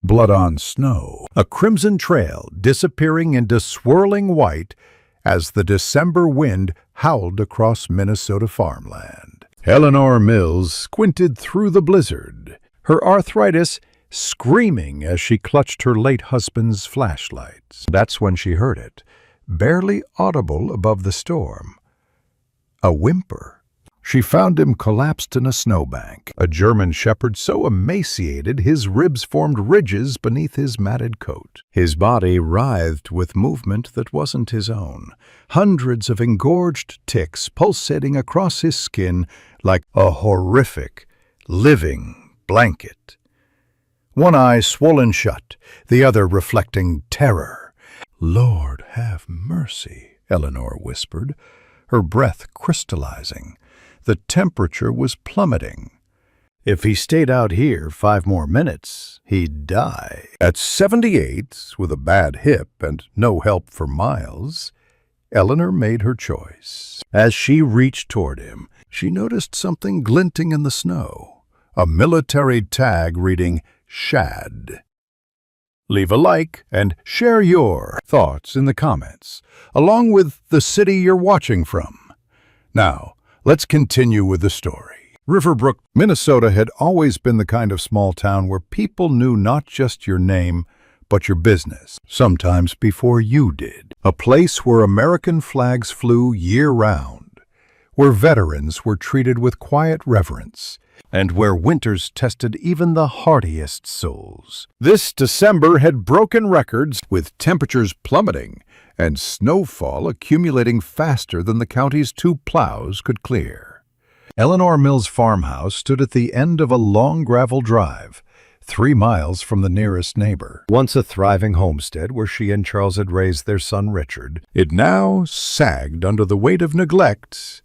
blood on snow, a crimson trail disappearing into swirling white as the December wind howled across Minnesota farmland. Eleanor Mills squinted through the blizzard, her arthritis screaming as she clutched her late husband's flashlights. That's when she heard it, barely audible above the storm. A whimper. She found him collapsed in a snowbank, a German shepherd so emaciated his ribs formed ridges beneath his matted coat. His body writhed with movement that wasn't his own, hundreds of engorged ticks pulsating across his skin like a horrific, living blanket. One eye swollen shut, the other reflecting terror. "Lord, have mercy," Eleanor whispered, her breath crystallizing. The temperature was plummeting. If he stayed out here 5 more minutes, he'd die. At 78, with a bad hip and no help for miles, Eleanor made her choice. As she reached toward him, she noticed something glinting in the snow, a military tag reading "Shad." Leave a like and share your thoughts in the comments, along with the city you're watching from. Now, let's continue with the story. Riverbrook, Minnesota had always been the kind of small town where people knew not just your name, but your business, sometimes before you did. A place where American flags flew year-round, where veterans were treated with quiet reverence, and where winters tested even the hardiest souls. This December had broken records, with temperatures plummeting and snowfall accumulating faster than the county's 2 plows could clear. Eleanor Mills' farmhouse stood at the end of a long gravel drive, 3 miles from the nearest neighbor. Once a thriving homestead where she and Charles had raised their son Richard, it now sagged under the weight of neglect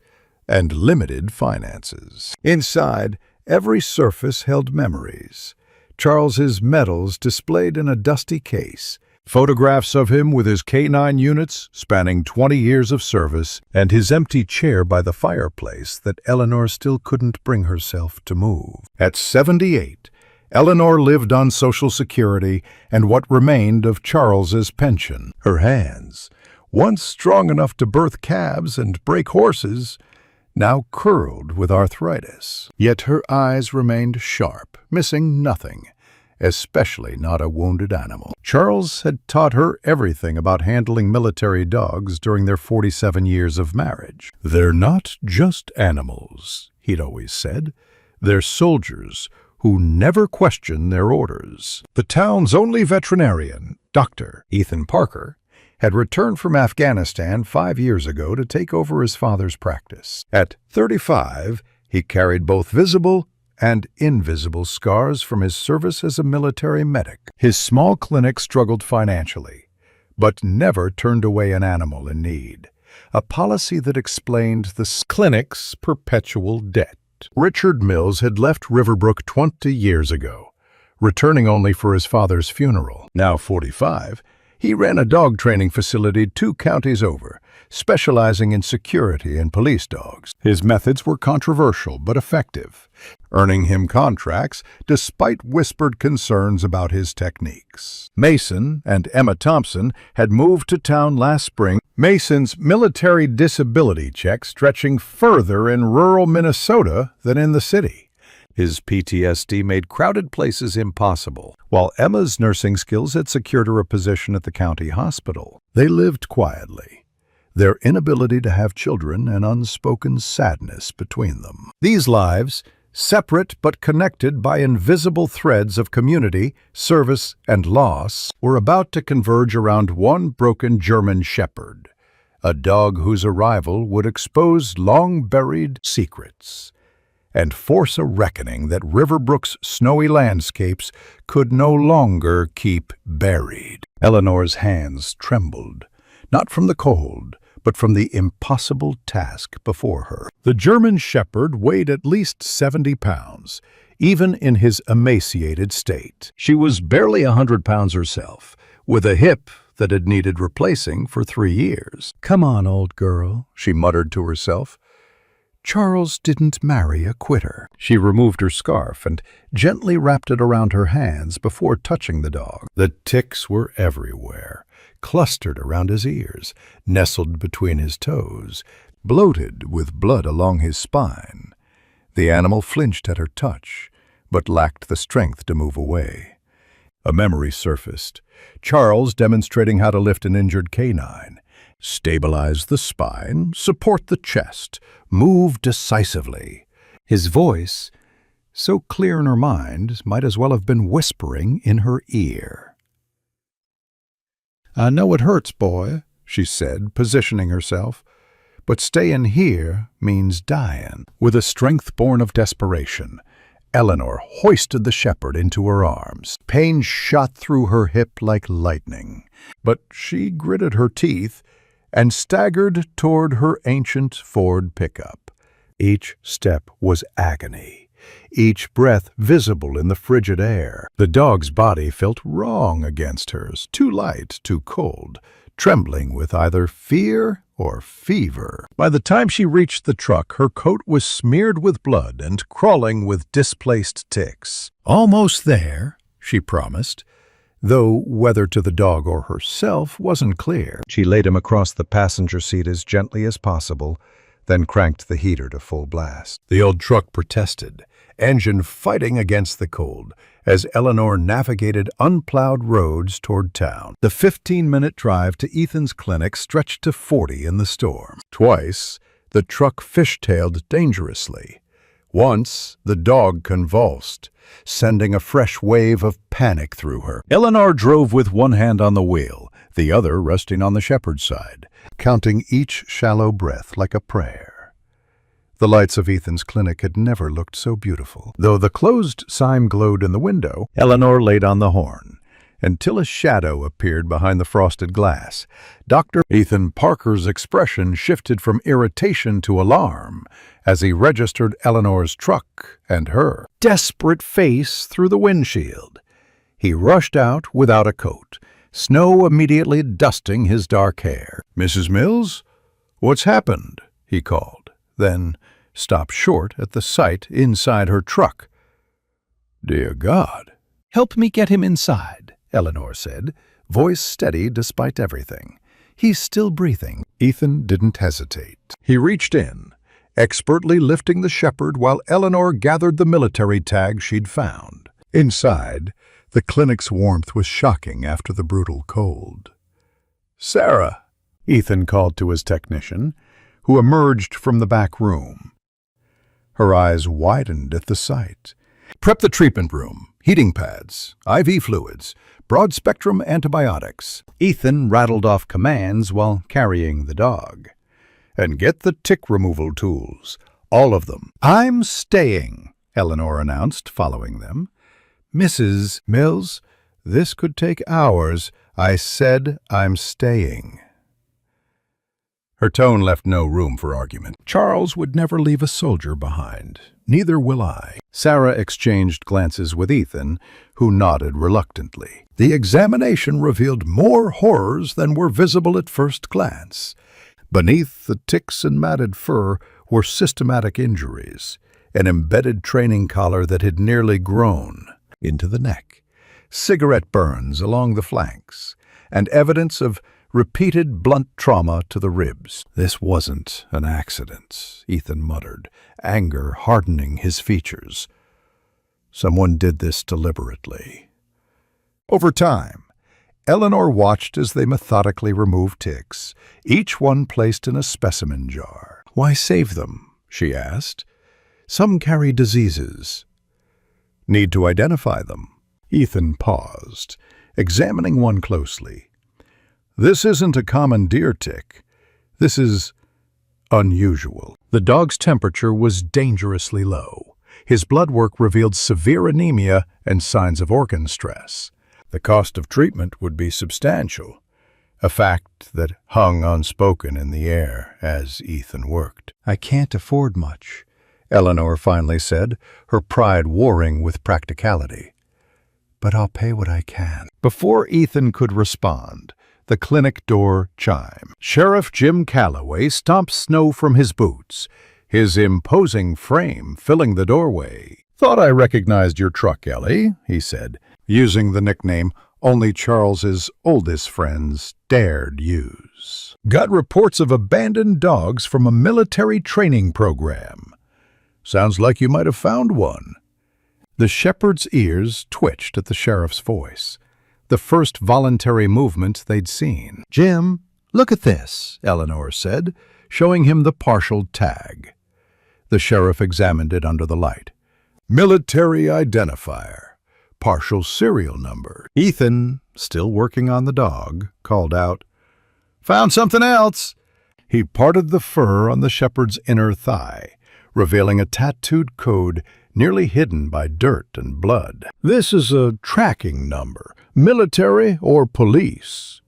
and limited finances. Inside, every surface held memories. Charles's medals displayed in a dusty case, photographs of him with his K-9 units spanning 20 years of service, and his empty chair by the fireplace that Eleanor still couldn't bring herself to move. At 78, Eleanor lived on Social Security and what remained of Charles's pension. Her hands, once strong enough to birth calves and break horses, now curled with arthritis. Yet her eyes remained sharp, missing nothing, especially not a wounded animal. Charles had taught her everything about handling military dogs during their 47 years of marriage. "They're not just animals," he'd always said. "They're soldiers who never question their orders." The town's only veterinarian, Dr. Ethan Parker, had returned from Afghanistan 5 years ago to take over his father's practice. At 35, he carried both visible and invisible scars from his service as a military medic. His small clinic struggled financially, but never turned away an animal in need, a policy that explained the clinic's perpetual debt. Richard Mills had left Riverbrook 20 years ago, returning only for his father's funeral. Now 45, he ran a dog training facility 2 counties over, specializing in security and police dogs. His methods were controversial but effective, earning him contracts despite whispered concerns about his techniques. Mason and Emma Thompson had moved to town last spring, Mason's military disability check stretching further in rural Minnesota than in the city. His PTSD made crowded places impossible, while Emma's nursing skills had secured her a position at the county hospital. They lived quietly, their inability to have children an unspoken sadness between them. These lives, separate but connected by invisible threads of community, service, and loss, were about to converge around one broken German shepherd, a dog whose arrival would expose long-buried secrets and force a reckoning that Riverbrook's snowy landscapes could no longer keep buried. Eleanor's hands trembled, not from the cold, but from the impossible task before her. The German shepherd weighed at least 70 pounds, even in his emaciated state. She was barely 100 pounds herself, with a hip that had needed replacing for 3 years. "Come on, old girl," she muttered to herself. Charles didn't marry a quitter. She removed her scarf and gently wrapped it around her hands before touching the dog. The ticks were everywhere, clustered around his ears, nestled between his toes, bloated with blood along his spine. The animal flinched at her touch, but lacked the strength to move away. A memory surfaced, Charles demonstrating how to lift an injured canine. Stabilize the spine, support the chest, move decisively. His voice, so clear in her mind, might as well have been whispering in her ear. "I know it hurts, boy," she said, positioning herself, "but staying here means dying." With a strength born of desperation, Eleanor hoisted the shepherd into her arms. Pain shot through her hip like lightning, but she gritted her teeth and staggered toward her ancient Ford pickup. Each step was agony, each breath visible in the frigid air. The dog's body felt wrong against hers, too light, too cold, trembling with either fear or fever. By the time she reached the truck, her coat was smeared with blood and crawling with displaced ticks. "Almost there," she promised, though whether to the dog or herself wasn't clear. She laid him across the passenger seat as gently as possible, then cranked the heater to full blast. The old truck protested, engine fighting against the cold, as Eleanor navigated unplowed roads toward town. The 15-minute drive to Ethan's clinic stretched to 40 in the storm. Twice, the truck fishtailed dangerously. Once, the dog convulsed, sending a fresh wave of panic through her. Eleanor drove with one hand on the wheel, the other resting on the shepherd's side, counting each shallow breath like a prayer. The lights of Ethan's clinic had never looked so beautiful. Though the closed sign glowed in the window, Eleanor laid on the horn, until a shadow appeared behind the frosted glass. Dr. Ethan Parker's expression shifted from irritation to alarm as he registered Eleanor's truck and her desperate face through the windshield. He rushed out without a coat, snow immediately dusting his dark hair. "Mrs. Mills, what's happened?" he called, then stopped short at the sight inside her truck. "Dear God." "Help me get him inside," Eleanor said, voice steady despite everything. "He's still breathing." Ethan didn't hesitate. He reached in, expertly lifting the shepherd while Eleanor gathered the military tag she'd found. Inside, the clinic's warmth was shocking after the brutal cold. "Sarah," Ethan called to his technician, who emerged from the back room. Her eyes widened at the sight. "Prep the treatment room, heating pads, IV fluids, broad-spectrum antibiotics." Ethan rattled off commands while carrying the dog. "And get the tick removal tools, all of them." "I'm staying," Eleanor announced, following them. "Mrs. Mills, this could take hours. I said I'm staying." Her tone left no room for argument. Charles would never leave a soldier behind. Neither will I. Sarah exchanged glances with Ethan, who nodded reluctantly. The examination revealed more horrors than were visible at first glance. Beneath the ticks and matted fur were systematic injuries, an embedded training collar that had nearly grown into the neck, cigarette burns along the flanks, and evidence of repeated blunt trauma to the ribs. "This wasn't an accident," Ethan muttered, anger hardening his features. "Someone did this deliberately." Over time, Eleanor watched as they methodically removed ticks, each one placed in a specimen jar. "Why save them?" she asked. "Some carry diseases." "Need to identify them." Ethan paused, examining one closely. "This isn't a common deer tick. This is unusual." The dog's temperature was dangerously low. His blood work revealed severe anemia and signs of organ stress. The cost of treatment would be substantial, a fact that hung unspoken in the air as Ethan worked. "I can't afford much," Eleanor finally said, her pride warring with practicality. "But I'll pay what I can." Before Ethan could respond, the clinic door chimed. Sheriff Jim Calloway stomped snow from his boots. his imposing frame filling the doorway. "Thought I recognized your truck, Ellie," he said, using the nickname only Charles's oldest friends dared use. "Got reports of abandoned dogs from a military training program. Sounds like you might have found one." The shepherd's ears twitched at the sheriff's voice, the first voluntary movement they'd seen. "Jim, look at this," Eleanor said, showing him the partial tag. The sheriff examined it under the light. "Military identifier. Partial serial number." Ethan, still working on the dog, called out, "Found something else!" He parted the fur on the shepherd's inner thigh, revealing a tattooed code nearly hidden by dirt and blood. "This is a tracking number, military or police."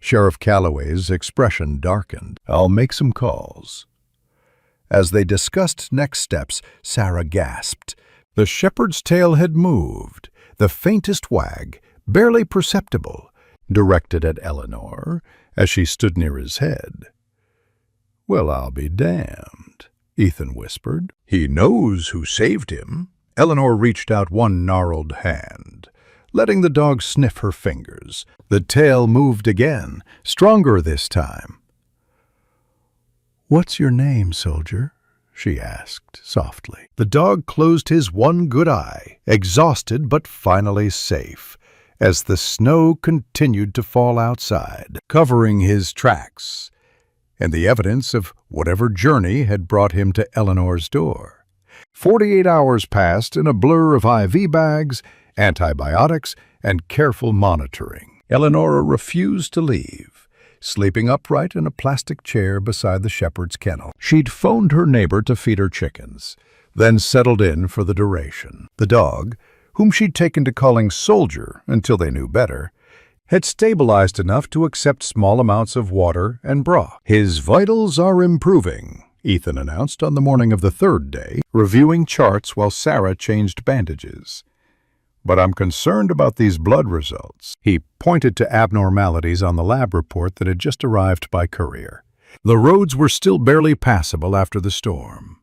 Sheriff Calloway's expression darkened. "I'll make some calls." As they discussed next steps, Sarah gasped. The shepherd's tail had moved, the faintest wag, barely perceptible, directed at Eleanor as she stood near his head. "Well, I'll be damned," Ethan whispered. "He knows who saved him." Eleanor reached out one gnarled hand, letting the dog sniff her fingers. The tail moved again, stronger this time. "What's your name, soldier?" she asked softly. The dog closed his one good eye, exhausted but finally safe, as the snow continued to fall outside, covering his tracks and the evidence of whatever journey had brought him to Eleanor's door. 48 hours passed in a blur of IV bags, antibiotics, and careful monitoring. Eleanor refused to leave, sleeping upright in a plastic chair beside the shepherd's kennel. She'd phoned her neighbor to feed her chickens, then settled in for the duration. The dog, whom she'd taken to calling Soldier until they knew better, had stabilized enough to accept small amounts of water and broth. "His vitals are improving," Ethan announced on the morning of the third day, reviewing charts while Sarah changed bandages. "But I'm concerned about these blood results." He pointed to abnormalities on the lab report that had just arrived by courier. The roads were still barely passable after the storm.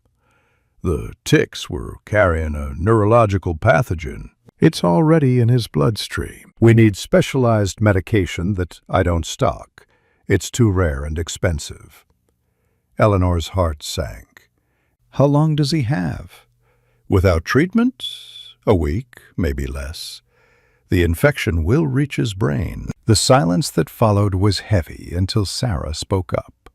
"The ticks were carrying a neurological pathogen. It's already in his bloodstream. We need specialized medication that I don't stock. It's too rare and expensive." Eleanor's heart sank. "How long does he have?" "Without treatment? A week, maybe less. The infection will reach his brain." The silence that followed was heavy until Sarah spoke up.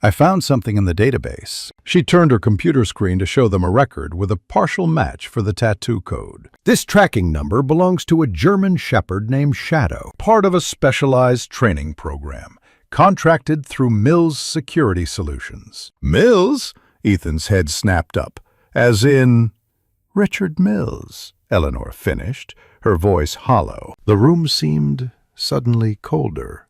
"I found something in the database." She turned her computer screen to show them a record with a partial match for the tattoo code. "This tracking number belongs to a German shepherd named Shadow, part of a specialized training program, contracted through Mills Security Solutions." "Mills?" Ethan's head snapped up. "As in—" "Richard Mills," Eleanor finished, her voice hollow. The room seemed suddenly colder.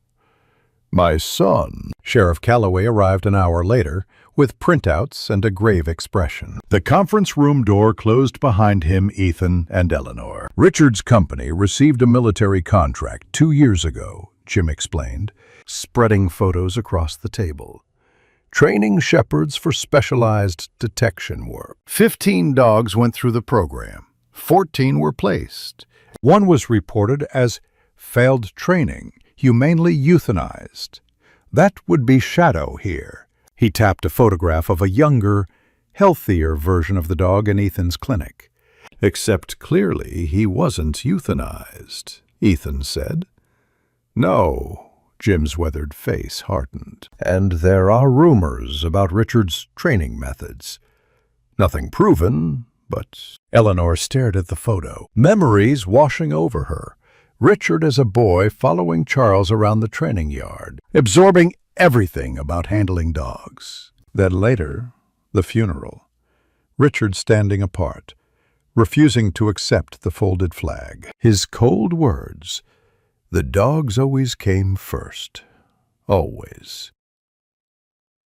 "My son." Sheriff Calloway arrived an hour later with printouts and a grave expression. The conference room door closed behind him, Ethan, and Eleanor. "Richard's company received a military contract 2 years ago," Jim explained, spreading photos across the table. "Training shepherds for specialized detection work. 15 dogs went through the program. 14 were placed. One was reported as failed training, humanely euthanized. That would be Shadow here." He tapped a photograph of a younger, healthier version of the dog in Ethan's clinic. "Except clearly he wasn't euthanized," Ethan said. "No." Jim's weathered face hardened. "And there are rumors about Richard's training methods. Nothing proven, but—" Eleanor stared at the photo, memories washing over her. Richard as a boy following Charles around the training yard, absorbing everything about handling dogs. Then later, the funeral. Richard standing apart, refusing to accept the folded flag. His cold words, "The dogs always came first. Always."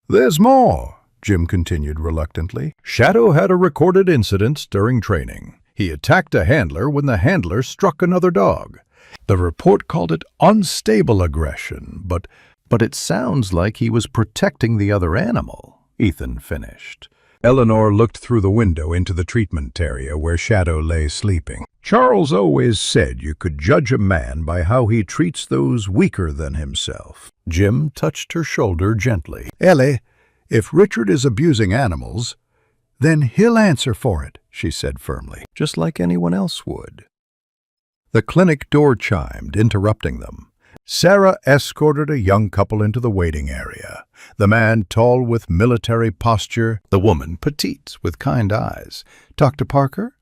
"There's more," Jim continued reluctantly. "Shadow had a recorded incident during training. He attacked a handler when the handler struck another dog. The report called it unstable aggression, but it sounds like he was protecting the other animal." Ethan finished. Eleanor looked through the window into the treatment area where Shadow lay sleeping. Charles always said you could judge a man by how he treats those weaker than himself. Jim touched her shoulder gently. Ellie, if Richard is abusing animals, then he'll answer for it, she said firmly, just like anyone else would. The clinic door chimed, interrupting them. Sarah escorted a young couple into the waiting area. The man tall with military posture, the woman petite with kind eyes. Dr. Parker?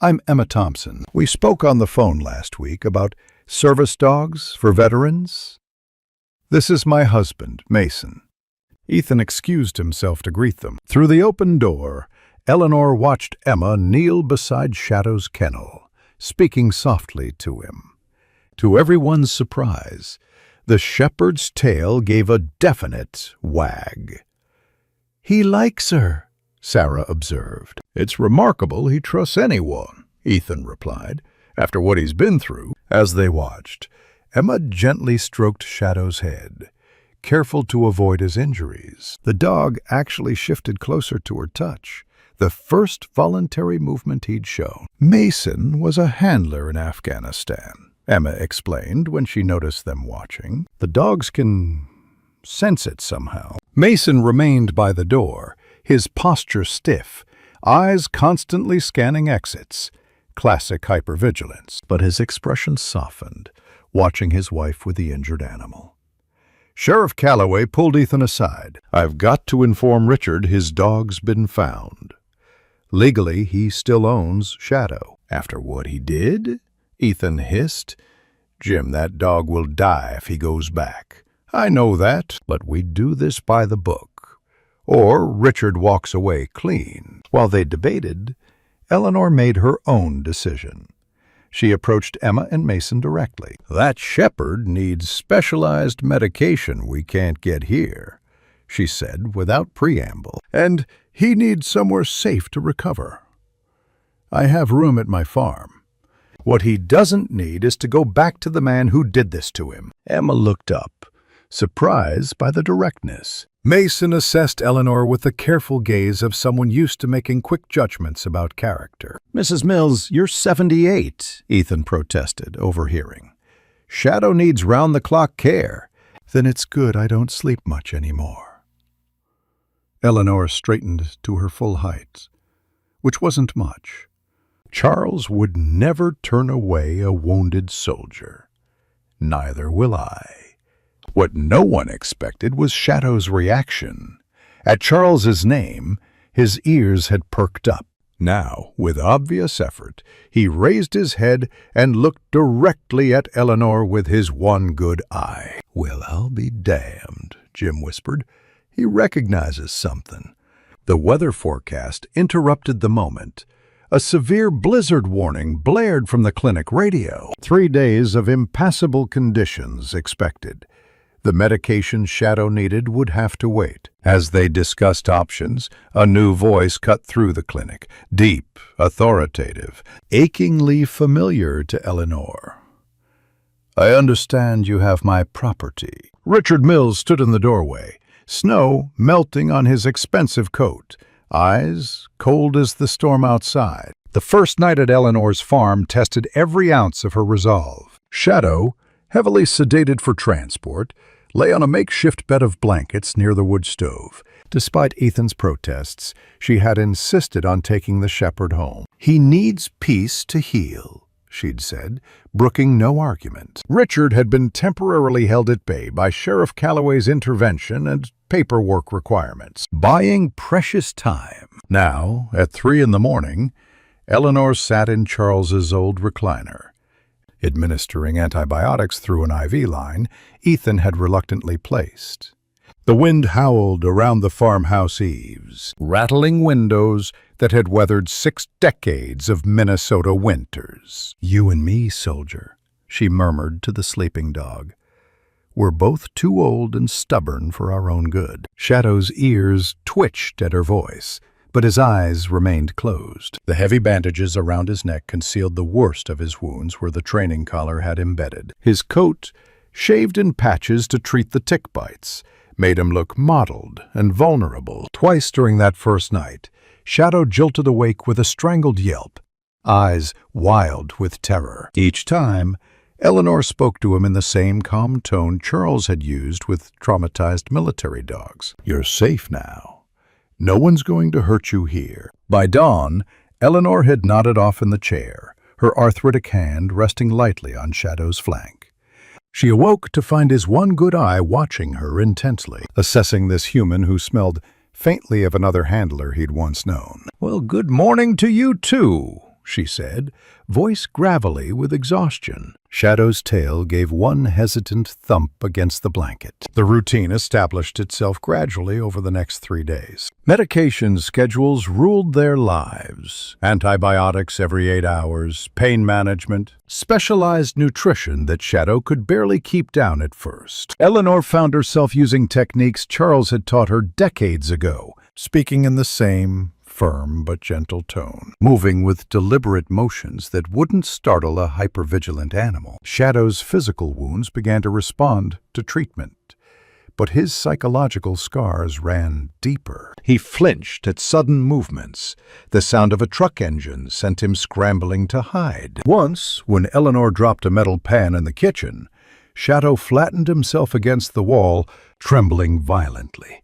I'm Emma Thompson. We spoke on the phone last week about service dogs for veterans. This is my husband, Mason. Ethan excused himself to greet them. Through the open door, Eleanor watched Emma kneel beside Shadow's kennel, speaking softly to him. To everyone's surprise, the shepherd's tail gave a definite wag. He likes her, Sarah observed. It's remarkable he trusts anyone, Ethan replied, after what he's been through. As they watched, Emma gently stroked Shadow's head, careful to avoid his injuries. The dog actually shifted closer to her touch, the first voluntary movement he'd shown. Mason was a handler in Afghanistan, Emma explained when she noticed them watching. The dogs can sense it somehow. Mason remained by the door, his posture stiff, eyes constantly scanning exits. Classic hypervigilance. But his expression softened, watching his wife with the injured animal. Sheriff Calloway pulled Ethan aside. I've got to inform Richard his dog's been found. Legally, he still owns Shadow. After what he did? Ethan hissed. Jim, that dog will die if he goes back. I know that, but we do this by the book. Or Richard walks away clean. While they debated, Eleanor made her own decision. She approached Emma and Mason directly. That shepherd needs specialized medication we can't get here, she said without preamble. And he needs somewhere safe to recover. I have room at my farm. What he doesn't need is to go back to the man who did this to him. Emma looked up, surprised by the directness. Mason assessed Eleanor with the careful gaze of someone used to making quick judgments about character. Mrs. Mills, you're 78, Ethan protested, overhearing. Shadow needs round-the-clock care. Then it's good I don't sleep much anymore. Eleanor straightened to her full height, which wasn't much. Charles would never turn away a wounded soldier. Neither will I. What no one expected was Shadow's reaction. At Charles's name, his ears had perked up. Now, with obvious effort, he raised his head and looked directly at Eleanor with his one good eye. Well, I'll be damned, Jim whispered. He recognizes something. The weather forecast interrupted the moment. A severe blizzard warning blared from the clinic radio. 3 days of impassable conditions expected. The medication Shadow needed would have to wait. As they discussed options, a new voice cut through the clinic, deep, authoritative, achingly familiar to Eleanor. I understand you have my property. Richard Mills stood in the doorway, snow melting on his expensive coat, eyes cold as the storm outside. The first night at Eleanor's farm tested every ounce of her resolve. Shadow, heavily sedated for transport, lay on a makeshift bed of blankets near the wood stove. Despite Ethan's protests, she had insisted on taking the shepherd home. He needs peace to heal, she'd said, brooking no argument. Richard had been temporarily held at bay by Sheriff Calloway's intervention and paperwork requirements, buying precious time. Now, at 3 a.m, Eleanor sat in Charles's old recliner. Administering antibiotics through an IV line, Ethan had reluctantly placed. The wind howled around the farmhouse eaves, rattling windows that had weathered 6 decades of Minnesota winters. You and me, soldier, she murmured to the sleeping dog. We're both too old and stubborn for our own good. Shadow's ears twitched at her voice, but his eyes remained closed. The heavy bandages around his neck concealed the worst of his wounds where the training collar had embedded. His coat, shaved in patches to treat the tick bites, made him look mottled and vulnerable. Twice during that first night, Shadow jolted awake with a strangled yelp, eyes wild with terror. Each time, Eleanor spoke to him in the same calm tone Charles had used with traumatized military dogs. "You're safe now. No one's going to hurt you here." By dawn, Eleanor had nodded off in the chair, her arthritic hand resting lightly on Shadow's flank. She awoke to find his one good eye watching her intently, assessing this human who smelled faintly of another handler he'd once known. "Well, good morning to you too," she said, voice gravelly with exhaustion. Shadow's tail gave one hesitant thump against the blanket. The routine established itself gradually over the next 3 days. Medication schedules ruled their lives. Antibiotics every 8 hours, pain management, specialized nutrition that Shadow could barely keep down at first. Eleanor found herself using techniques Charles had taught her decades ago, speaking in the same firm but gentle tone, moving with deliberate motions that wouldn't startle a hypervigilant animal. Shadow's physical wounds began to respond to treatment, but his psychological scars ran deeper. He flinched at sudden movements. The sound of a truck engine sent him scrambling to hide. Once, when Eleanor dropped a metal pan in the kitchen, Shadow flattened himself against the wall, trembling violently,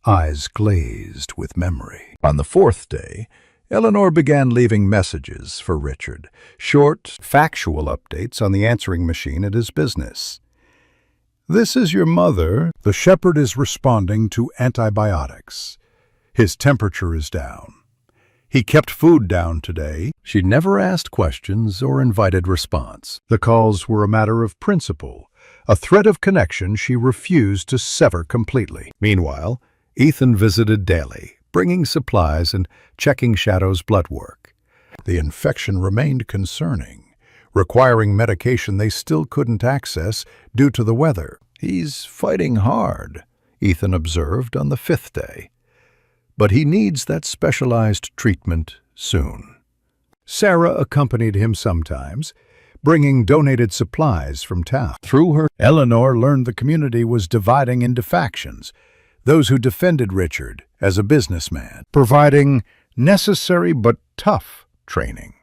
eyes glazed with memory. On the 4th day, Eleanor began leaving messages for Richard, short, factual updates on the answering machine at his business. "This is your mother. The shepherd is responding to antibiotics. His temperature is down. He kept food down today." She never asked questions or invited response. The calls were a matter of principle, a thread of connection she refused to sever completely. Meanwhile, Ethan visited daily, bringing supplies and checking Shadow's blood work. The infection remained concerning, requiring medication they still couldn't access due to the weather. "He's fighting hard," Ethan observed on the 5th day. "But he needs that specialized treatment soon." Sarah accompanied him sometimes, bringing donated supplies from town. Through her, Eleanor learned the community was dividing into factions, those who defended Richard as a businessman, providing necessary but tough training,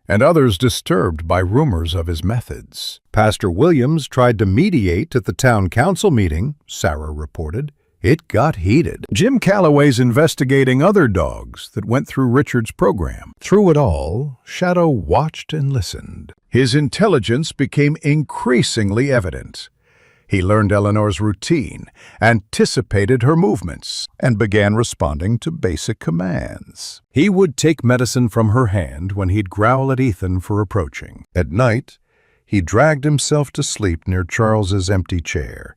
and others disturbed by rumors of his methods. Pastor Williams tried to mediate at the town council meeting, Sarah reported. It got heated. Jim Calloway's investigating other dogs that went through Richard's program. Through it all, Shadow watched and listened. His intelligence became increasingly evident. He learned Eleanor's routine, anticipated her movements, and began responding to basic commands. He would take medicine from her hand when he'd growl at Ethan for approaching. At night, he dragged himself to sleep near Charles's empty chair,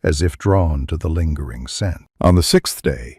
as if drawn to the lingering scent. On the 6th day,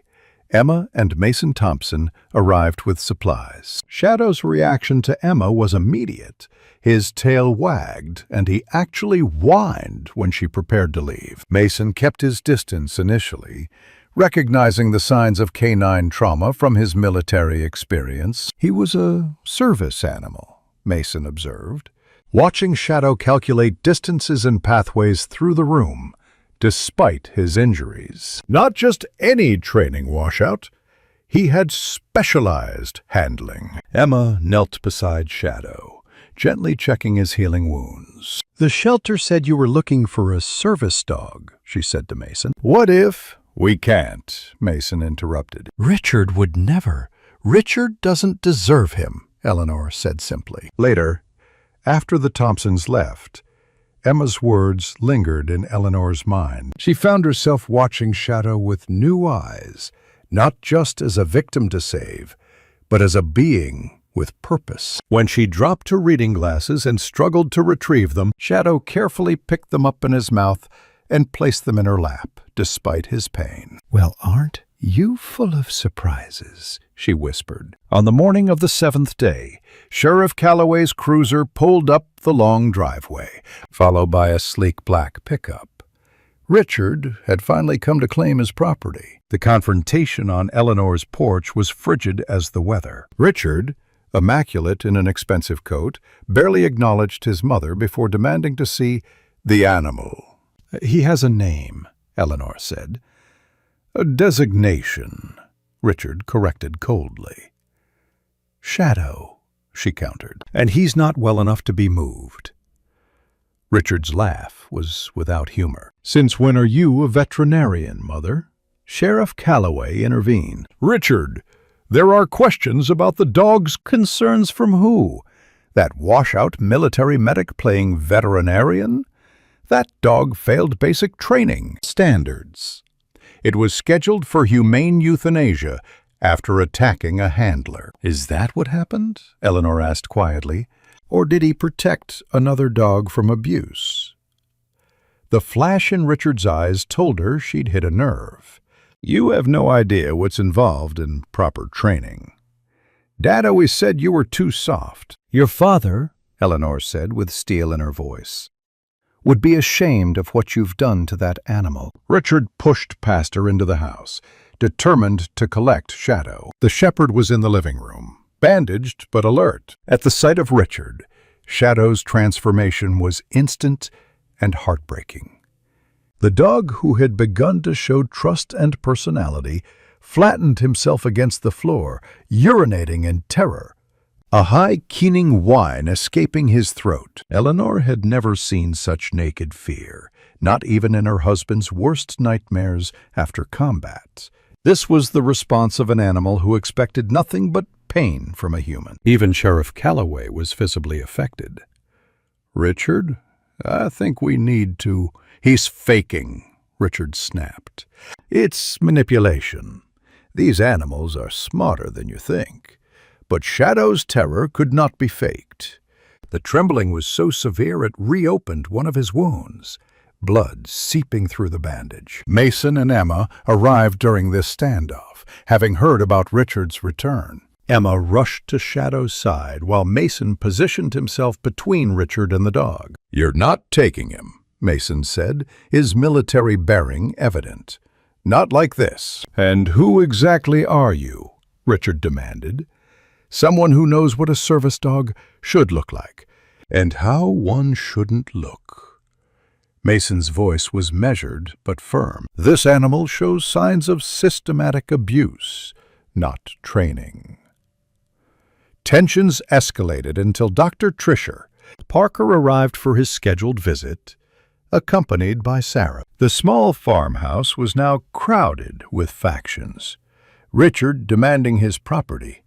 Emma and Mason Thompson arrived with supplies. Shadow's reaction to Emma was immediate. His tail wagged, and he actually whined when she prepared to leave. Mason kept his distance initially, recognizing the signs of canine trauma from his military experience. He was a service animal, Mason observed, watching Shadow calculate distances and pathways through the room, despite his injuries. Not just any training washout. He had specialized handling. Emma knelt beside Shadow, gently checking his healing wounds. "The shelter said you were looking for a service dog," she said to Mason. "What if—" "We can't," Mason interrupted. "Richard would never. Richard doesn't deserve him," Eleanor said simply. Later, after the Thompsons left, Emma's words lingered in Eleanor's mind. She found herself watching Shadow with new eyes, not just as a victim to save, but as a being with purpose. When she dropped her reading glasses and struggled to retrieve them, Shadow carefully picked them up in his mouth and placed them in her lap, despite his pain. "Well, aren't you full of surprises?" she whispered. On the morning of the 7th day, Sheriff Calloway's cruiser pulled up the long driveway, followed by a sleek black pickup. Richard had finally come to claim his property. The confrontation on Eleanor's porch was frigid as the weather. Richard, immaculate in an expensive coat, barely acknowledged his mother before demanding to see the animal. "He has a name," Eleanor said, A designation, Richard corrected coldly. Shadow, she countered, and he's not well enough to be moved. Richard's laugh was without humor. Since when are you a veterinarian, Mother? Sheriff Calloway intervened. Richard, there are questions about the dog's concerns from who? That washout military medic playing veterinarian? That dog failed basic training standards. It was scheduled for humane euthanasia after attacking a handler. Is that what happened? Eleanor asked quietly. Or did he protect another dog from abuse? The flash in Richard's eyes told her she'd hit a nerve. You have no idea what's involved in proper training. Dad always said you were too soft. Your father, Eleanor said with steel in her voice, would be ashamed of what you've done to that animal. Richard pushed past her into the house, determined to collect Shadow. The shepherd was in the living room, bandaged but alert. At the sight of Richard, Shadow's transformation was instant and heartbreaking. The dog, who had begun to show trust and personality, flattened himself against the floor, urinating in terror, a high, keening whine escaping his throat. Eleanor had never seen such naked fear, not even in her husband's worst nightmares after combat. This was the response of an animal who expected nothing but pain from a human. Even Sheriff Calloway was visibly affected. Richard, I think we need to... He's faking, Richard snapped. It's manipulation. These animals are smarter than you think. But Shadow's terror could not be faked. The trembling was so severe it reopened one of his wounds, blood seeping through the bandage. Mason and Emma arrived during this standoff, having heard about Richard's return. Emma rushed to Shadow's side while Mason positioned himself between Richard and the dog. You're not taking him, Mason said, his military bearing evident. Not like this. And who exactly are you? Richard demanded. Someone who knows what a service dog should look like, and how one shouldn't look. Mason's voice was measured but firm. This animal shows signs of systematic abuse, not training. Tensions escalated until Dr. Trisher, Parker, arrived for his scheduled visit, accompanied by Sarah. The small farmhouse was now crowded with factions. Richard demanding his property,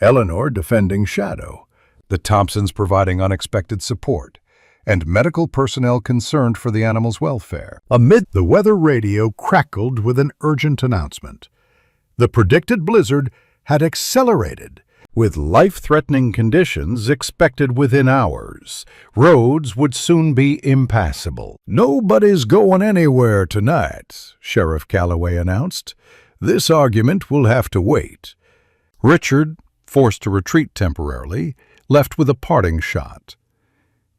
Eleanor defending Shadow, the Thompsons providing unexpected support, and medical personnel concerned for the animal's welfare. Amid the weather radio crackled with an urgent announcement. The predicted blizzard had accelerated, with life-threatening conditions expected within hours. Roads would soon be impassable. Nobody's going anywhere tonight, Sheriff Calloway announced. This argument will have to wait. Richard, forced to retreat temporarily, left with a parting shot.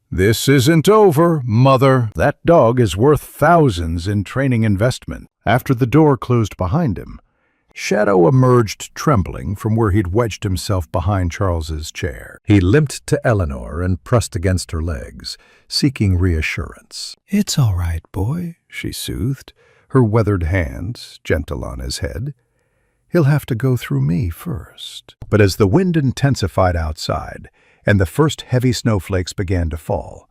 This isn't over, Mother. That dog is worth thousands in training investment. After the door closed behind him, Shadow emerged trembling from where he'd wedged himself behind Charles's chair. He limped to Eleanor and pressed against her legs, seeking reassurance. It's all right, boy, she soothed, her weathered hands gentle on his head. He'll have to go through me first. But as the wind intensified outside and the first heavy snowflakes began to fall,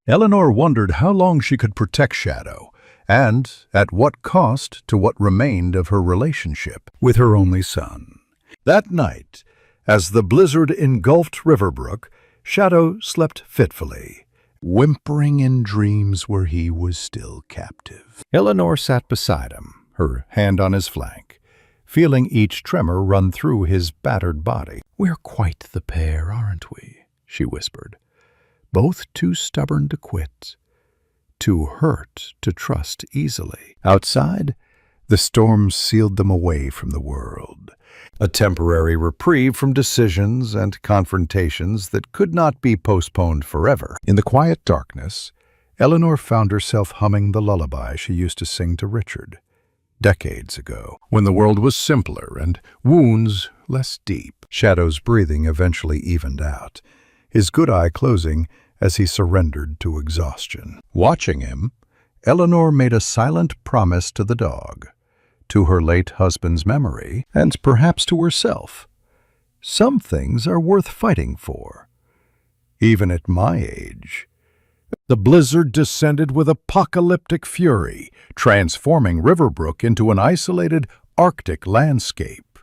Eleanor wondered how long she could protect Shadow, and at what cost to what remained of her relationship with her only son. That night, as the blizzard engulfed Riverbrook, Shadow slept fitfully, whimpering in dreams where he was still captive. Eleanor sat beside him, her hand on his flank, feeling each tremor run through his battered body. "We're quite the pair, aren't we?" she whispered. "Both too stubborn to quit, too hurt to trust easily." Outside, the storm sealed them away from the world, a temporary reprieve from decisions and confrontations that could not be postponed forever. In the quiet darkness, Eleanor found herself humming the lullaby she used to sing to Richard decades ago, when the world was simpler and wounds less deep. Shadow's breathing eventually evened out, his good eye closing as he surrendered to exhaustion. Watching him, Eleanor made a silent promise to the dog, to her late husband's memory, and perhaps to herself. Some things are worth fighting for, even at my age. The blizzard descended with apocalyptic fury, transforming Riverbrook into an isolated Arctic landscape.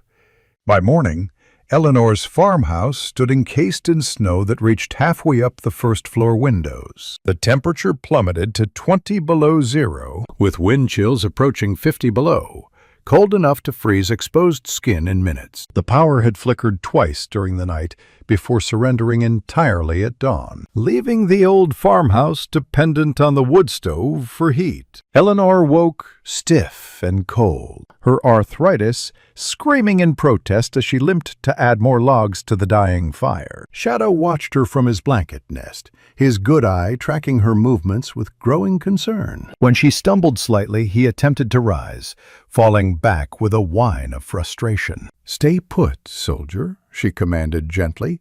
By morning, Eleanor's farmhouse stood encased in snow that reached halfway up the first-floor windows. The temperature plummeted to 20 below zero, with wind chills approaching 50 below, cold enough to freeze exposed skin in minutes. The power had flickered twice during the night before surrendering entirely at dawn, leaving the old farmhouse dependent on the wood stove for heat. Eleanor woke stiff and cold, her arthritis screaming in protest as she limped to add more logs to the dying fire. Shadow watched her from his blanket nest, his good eye tracking her movements with growing concern. When she stumbled slightly, he attempted to rise, falling back with a whine of frustration. "Stay put, soldier," she commanded gently.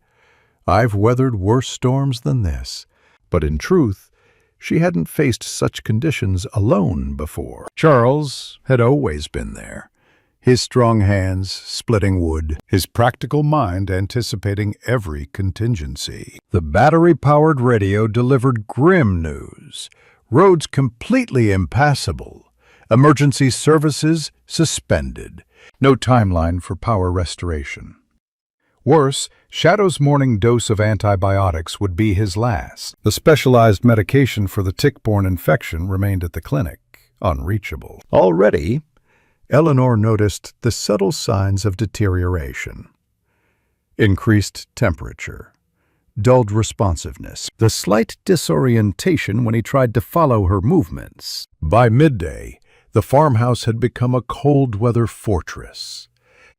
"I've weathered worse storms than this." But in truth, she hadn't faced such conditions alone before. Charles had always been there, his strong hands splitting wood, his practical mind anticipating every contingency. The battery-powered radio delivered grim news: roads completely impassable, emergency services suspended, no timeline for power restoration. Worse, Shadow's morning dose of antibiotics would be his last. The specialized medication for the tick-borne infection remained at the clinic, unreachable. Already, Eleanor noticed the subtle signs of deterioration. Increased temperature, dulled responsiveness, the slight disorientation when he tried to follow her movements. By midday, the farmhouse had become a cold-weather fortress.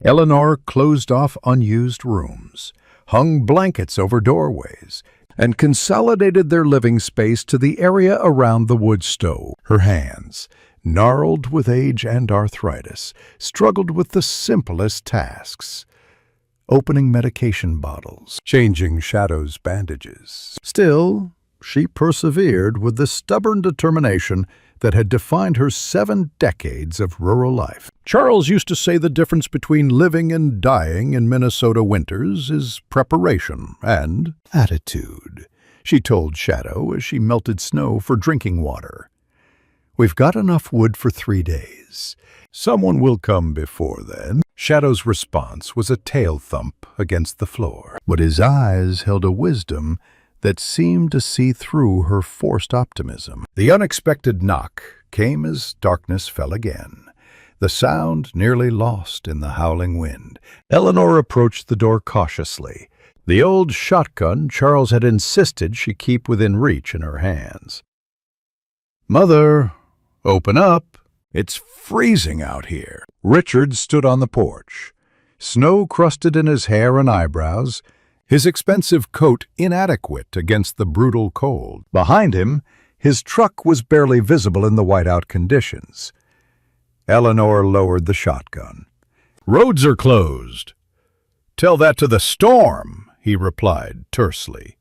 Eleanor closed off unused rooms, hung blankets over doorways, and consolidated their living space to the area around the wood stove. Her hands, gnarled with age and arthritis, struggled with the simplest tasks: opening medication bottles, changing Shadow's bandages. Still, she persevered with the stubborn determination that had defined her 7 decades of rural life. Charles used to say the difference between living and dying in Minnesota winters is preparation and attitude, she told Shadow as she melted snow for drinking water. "We've got enough wood for 3 days. Someone will come before then." Shadow's response was a tail thump against the floor, but his eyes held a wisdom that seemed to see through her forced optimism. The unexpected knock came as darkness fell again, the sound nearly lost in the howling wind. Eleanor approached the door cautiously, the old shotgun Charles had insisted she keep within reach in her hands. "Mother, open up. It's freezing out here." Richard stood on the porch, snow crusted in his hair and eyebrows, his expensive coat inadequate against the brutal cold. Behind him, his truck was barely visible in the whiteout conditions. Eleanor lowered the shotgun. "Roads are closed." "Tell that to the storm," he replied tersely.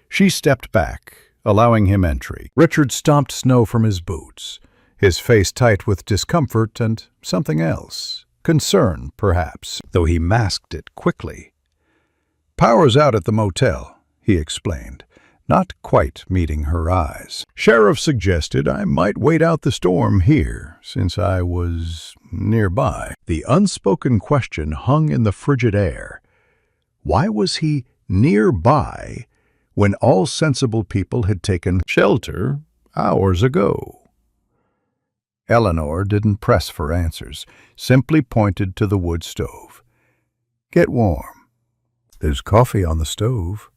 She stepped back, allowing him entry. Richard stomped snow from his boots, his face tight with discomfort and something else, concern perhaps, though he masked it quickly. "Power's out at the motel," he explained, not quite meeting her eyes. "Sheriff suggested I might wait out the storm here, since I was nearby." The unspoken question hung in the frigid air. Why was he nearby when all sensible people had taken shelter hours ago? Eleanor didn't press for answers, simply pointed to the wood stove. "Get warm. There's coffee on the stove."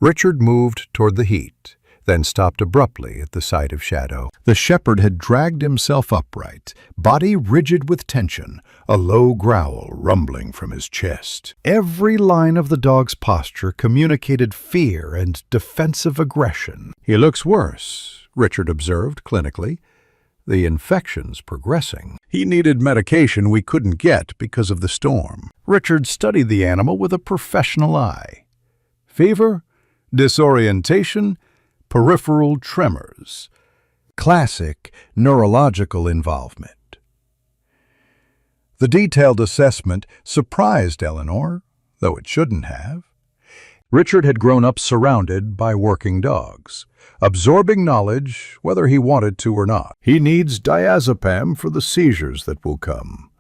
Richard moved toward the heat, then stopped abruptly at the sight of Shadow. The shepherd had dragged himself upright, body rigid with tension, a low growl rumbling from his chest. Every line of the dog's posture communicated fear and defensive aggression. "He looks worse," Richard observed clinically. "The infection's progressing. He needed medication we couldn't get because of the storm." Richard studied the animal with a professional eye. "Fever, disorientation, peripheral tremors. Classic neurological involvement." The detailed assessment surprised Eleanor, though it shouldn't have. Richard had grown up surrounded by working dogs, absorbing knowledge whether he wanted to or not. He needs diazepam for the seizures that will come,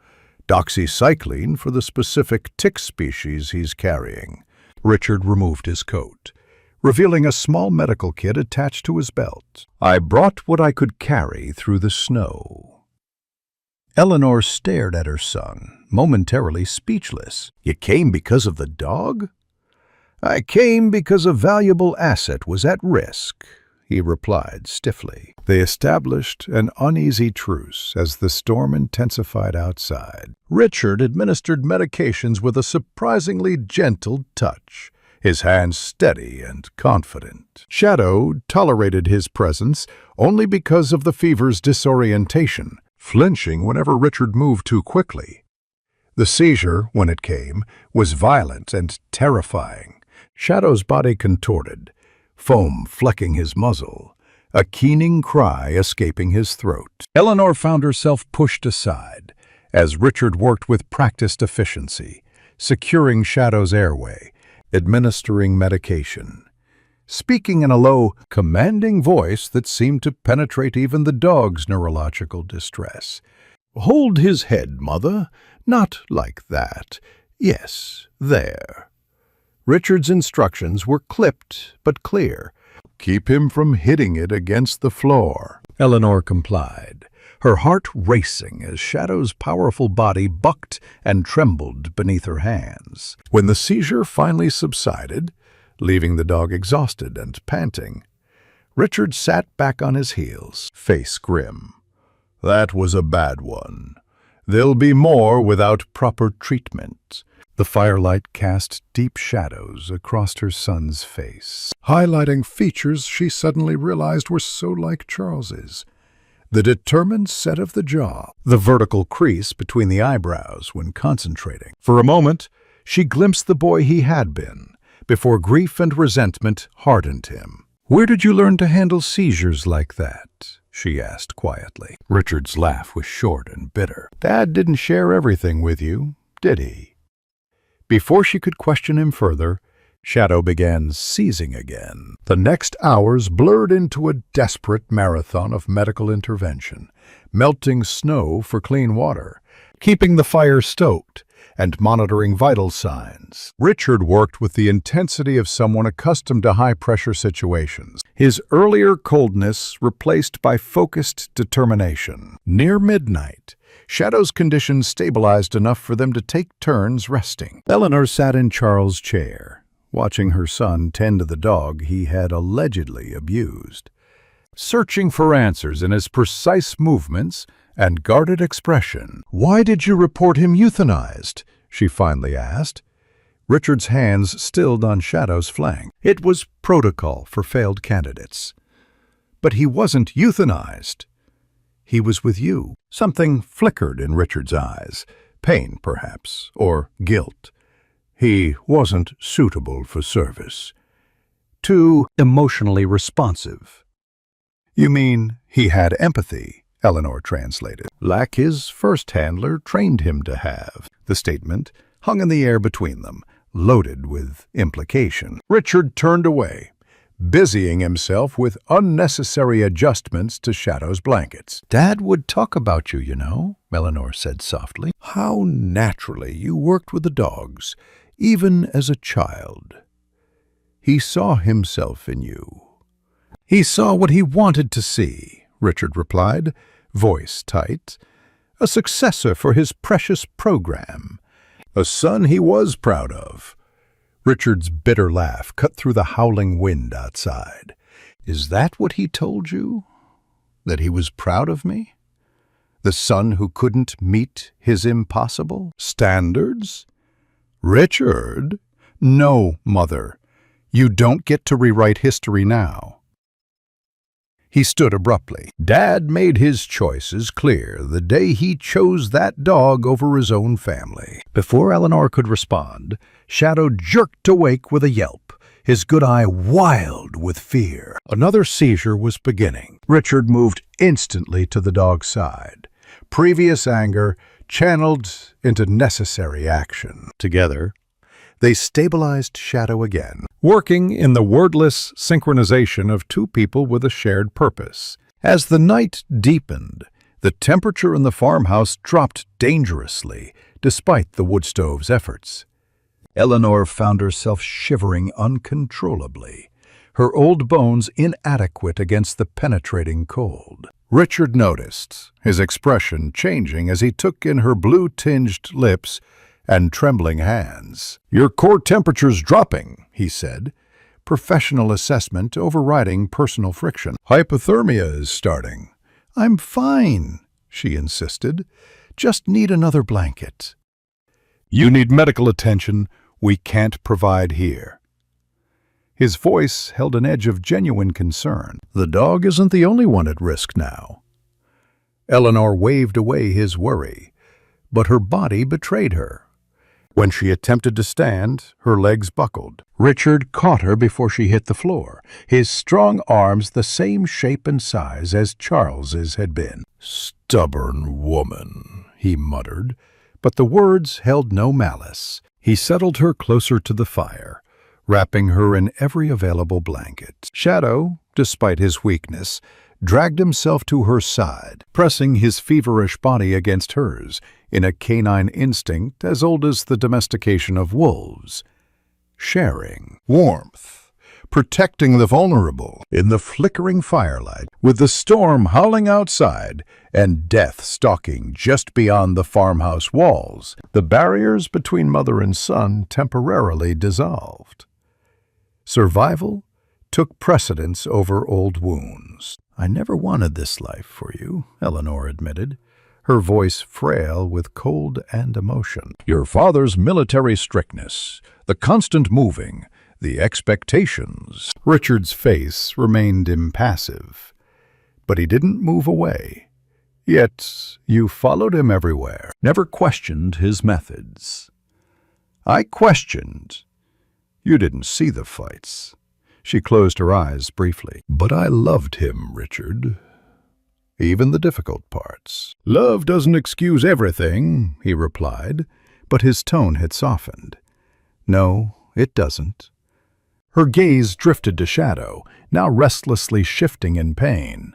doxycycline for the specific tick species he's carrying. Richard removed his coat, revealing a small medical kit attached to his belt. I brought what I could carry through the snow. Eleanor stared at her son, momentarily speechless. You came because of the dog? I came because a valuable asset was at risk, he replied stiffly. They established an uneasy truce as the storm intensified outside. Richard administered medications with a surprisingly gentle touch, his hands steady and confident. Shadow tolerated his presence only because of the fever's disorientation, flinching whenever Richard moved too quickly. The seizure, when it came, was violent and terrifying. Shadow's body contorted, foam flecking his muzzle, a keening cry escaping his throat. Eleanor found herself pushed aside as Richard worked with practiced efficiency, securing Shadow's airway, administering medication, speaking in a low, commanding voice that seemed to penetrate even the dog's neurological distress. Hold his head, mother. Not like that. Yes, there. Richard's instructions were clipped but clear. Keep him from hitting it against the floor. Eleanor complied, her heart racing as Shadow's powerful body bucked and trembled beneath her hands. When the seizure finally subsided, leaving the dog exhausted and panting, Richard sat back on his heels, face grim. That was a bad one. There'll be more without proper treatment. The firelight cast deep shadows across her son's face, highlighting features she suddenly realized were so like Charles's. The determined set of the jaw, the vertical crease between the eyebrows when concentrating. For a moment, she glimpsed the boy he had been, before grief and resentment hardened him. Where did you learn to handle seizures like that? She asked quietly. Richard's laugh was short and bitter. Dad didn't share everything with you, did he? Before she could question him further, Shadow began seizing again. The next hours blurred into a desperate marathon of medical intervention, melting snow for clean water, keeping the fire stoked, and monitoring vital signs. Richard worked with the intensity of someone accustomed to high-pressure situations, his earlier coldness replaced by focused determination. Near midnight, Shadow's condition stabilized enough for them to take turns resting. Eleanor sat in Charles' chair, watching her son tend to the dog he had allegedly abused, searching for answers in his precise movements and guarded expression. "Why did you report him euthanized?" she finally asked. Richard's hands stilled on Shadow's flank. It was protocol for failed candidates. But he wasn't euthanized. He was with you. Something flickered in Richard's eyes. Pain, perhaps, or guilt. He wasn't suitable for service. Too emotionally responsive. You mean he had empathy? Eleanor translated. Like his first handler trained him to have. The statement hung in the air between them, loaded with implication. Richard turned away, busying himself with unnecessary adjustments to Shadow's blankets. Dad would talk about you, you know, Eleanor said softly. How naturally you worked with the dogs, even as a child. He saw himself in you. He saw what he wanted to see, Richard replied, voice tight. A successor for his precious program. A son he was proud of. Richard's bitter laugh cut through the howling wind outside. Is that what he told you? That he was proud of me? The son who couldn't meet his impossible standards? Richard? No, Mother. You don't get to rewrite history now. He stood abruptly. Dad made his choices clear the day he chose that dog over his own family. Before Eleanor could respond, Shadow jerked awake with a yelp, his good eye wild with fear. Another seizure was beginning. Richard moved instantly to the dog's side. Previous anger channeled into necessary action. Together, they stabilized Shadow again, working in the wordless synchronization of two people with a shared purpose. As the night deepened, the temperature in the farmhouse dropped dangerously, despite the wood stove's efforts. Eleanor found herself shivering uncontrollably, her old bones inadequate against the penetrating cold. Richard noticed, his expression changing as he took in her blue-tinged lips and trembling hands. "Your core temperature's dropping," he said, professional assessment overriding personal friction. "Hypothermia is starting." "I'm fine," she insisted. "Just need another blanket." "You need medical attention we can't provide here." His voice held an edge of genuine concern. The dog isn't the only one at risk now. Eleanor waved away his worry, but her body betrayed her. When she attempted to stand, her legs buckled. Richard caught her before she hit the floor, his strong arms the same shape and size as Charles's had been. "Stubborn woman," he muttered, but the words held no malice. He settled her closer to the fire, wrapping her in every available blanket. Shadow, despite his weakness, dragged himself to her side, pressing his feverish body against hers, in a canine instinct as old as the domestication of wolves. Sharing, warmth, protecting the vulnerable. In the flickering firelight, with the storm howling outside and death stalking just beyond the farmhouse walls, the barriers between mother and son temporarily dissolved. Survival took precedence over old wounds. "I never wanted this life for you," Eleanor admitted, her voice frail with cold and emotion. "Your father's military strictness, the constant moving, the expectations." Richard's face remained impassive, but he didn't move away. "Yet you followed him everywhere, never questioned his methods." "I questioned. You didn't see the fights." She closed her eyes briefly. "But I loved him, Richard. Even the difficult parts." "Love doesn't excuse everything," he replied, but his tone had softened. "No, it doesn't." Her gaze drifted to Shadow, now restlessly shifting in pain.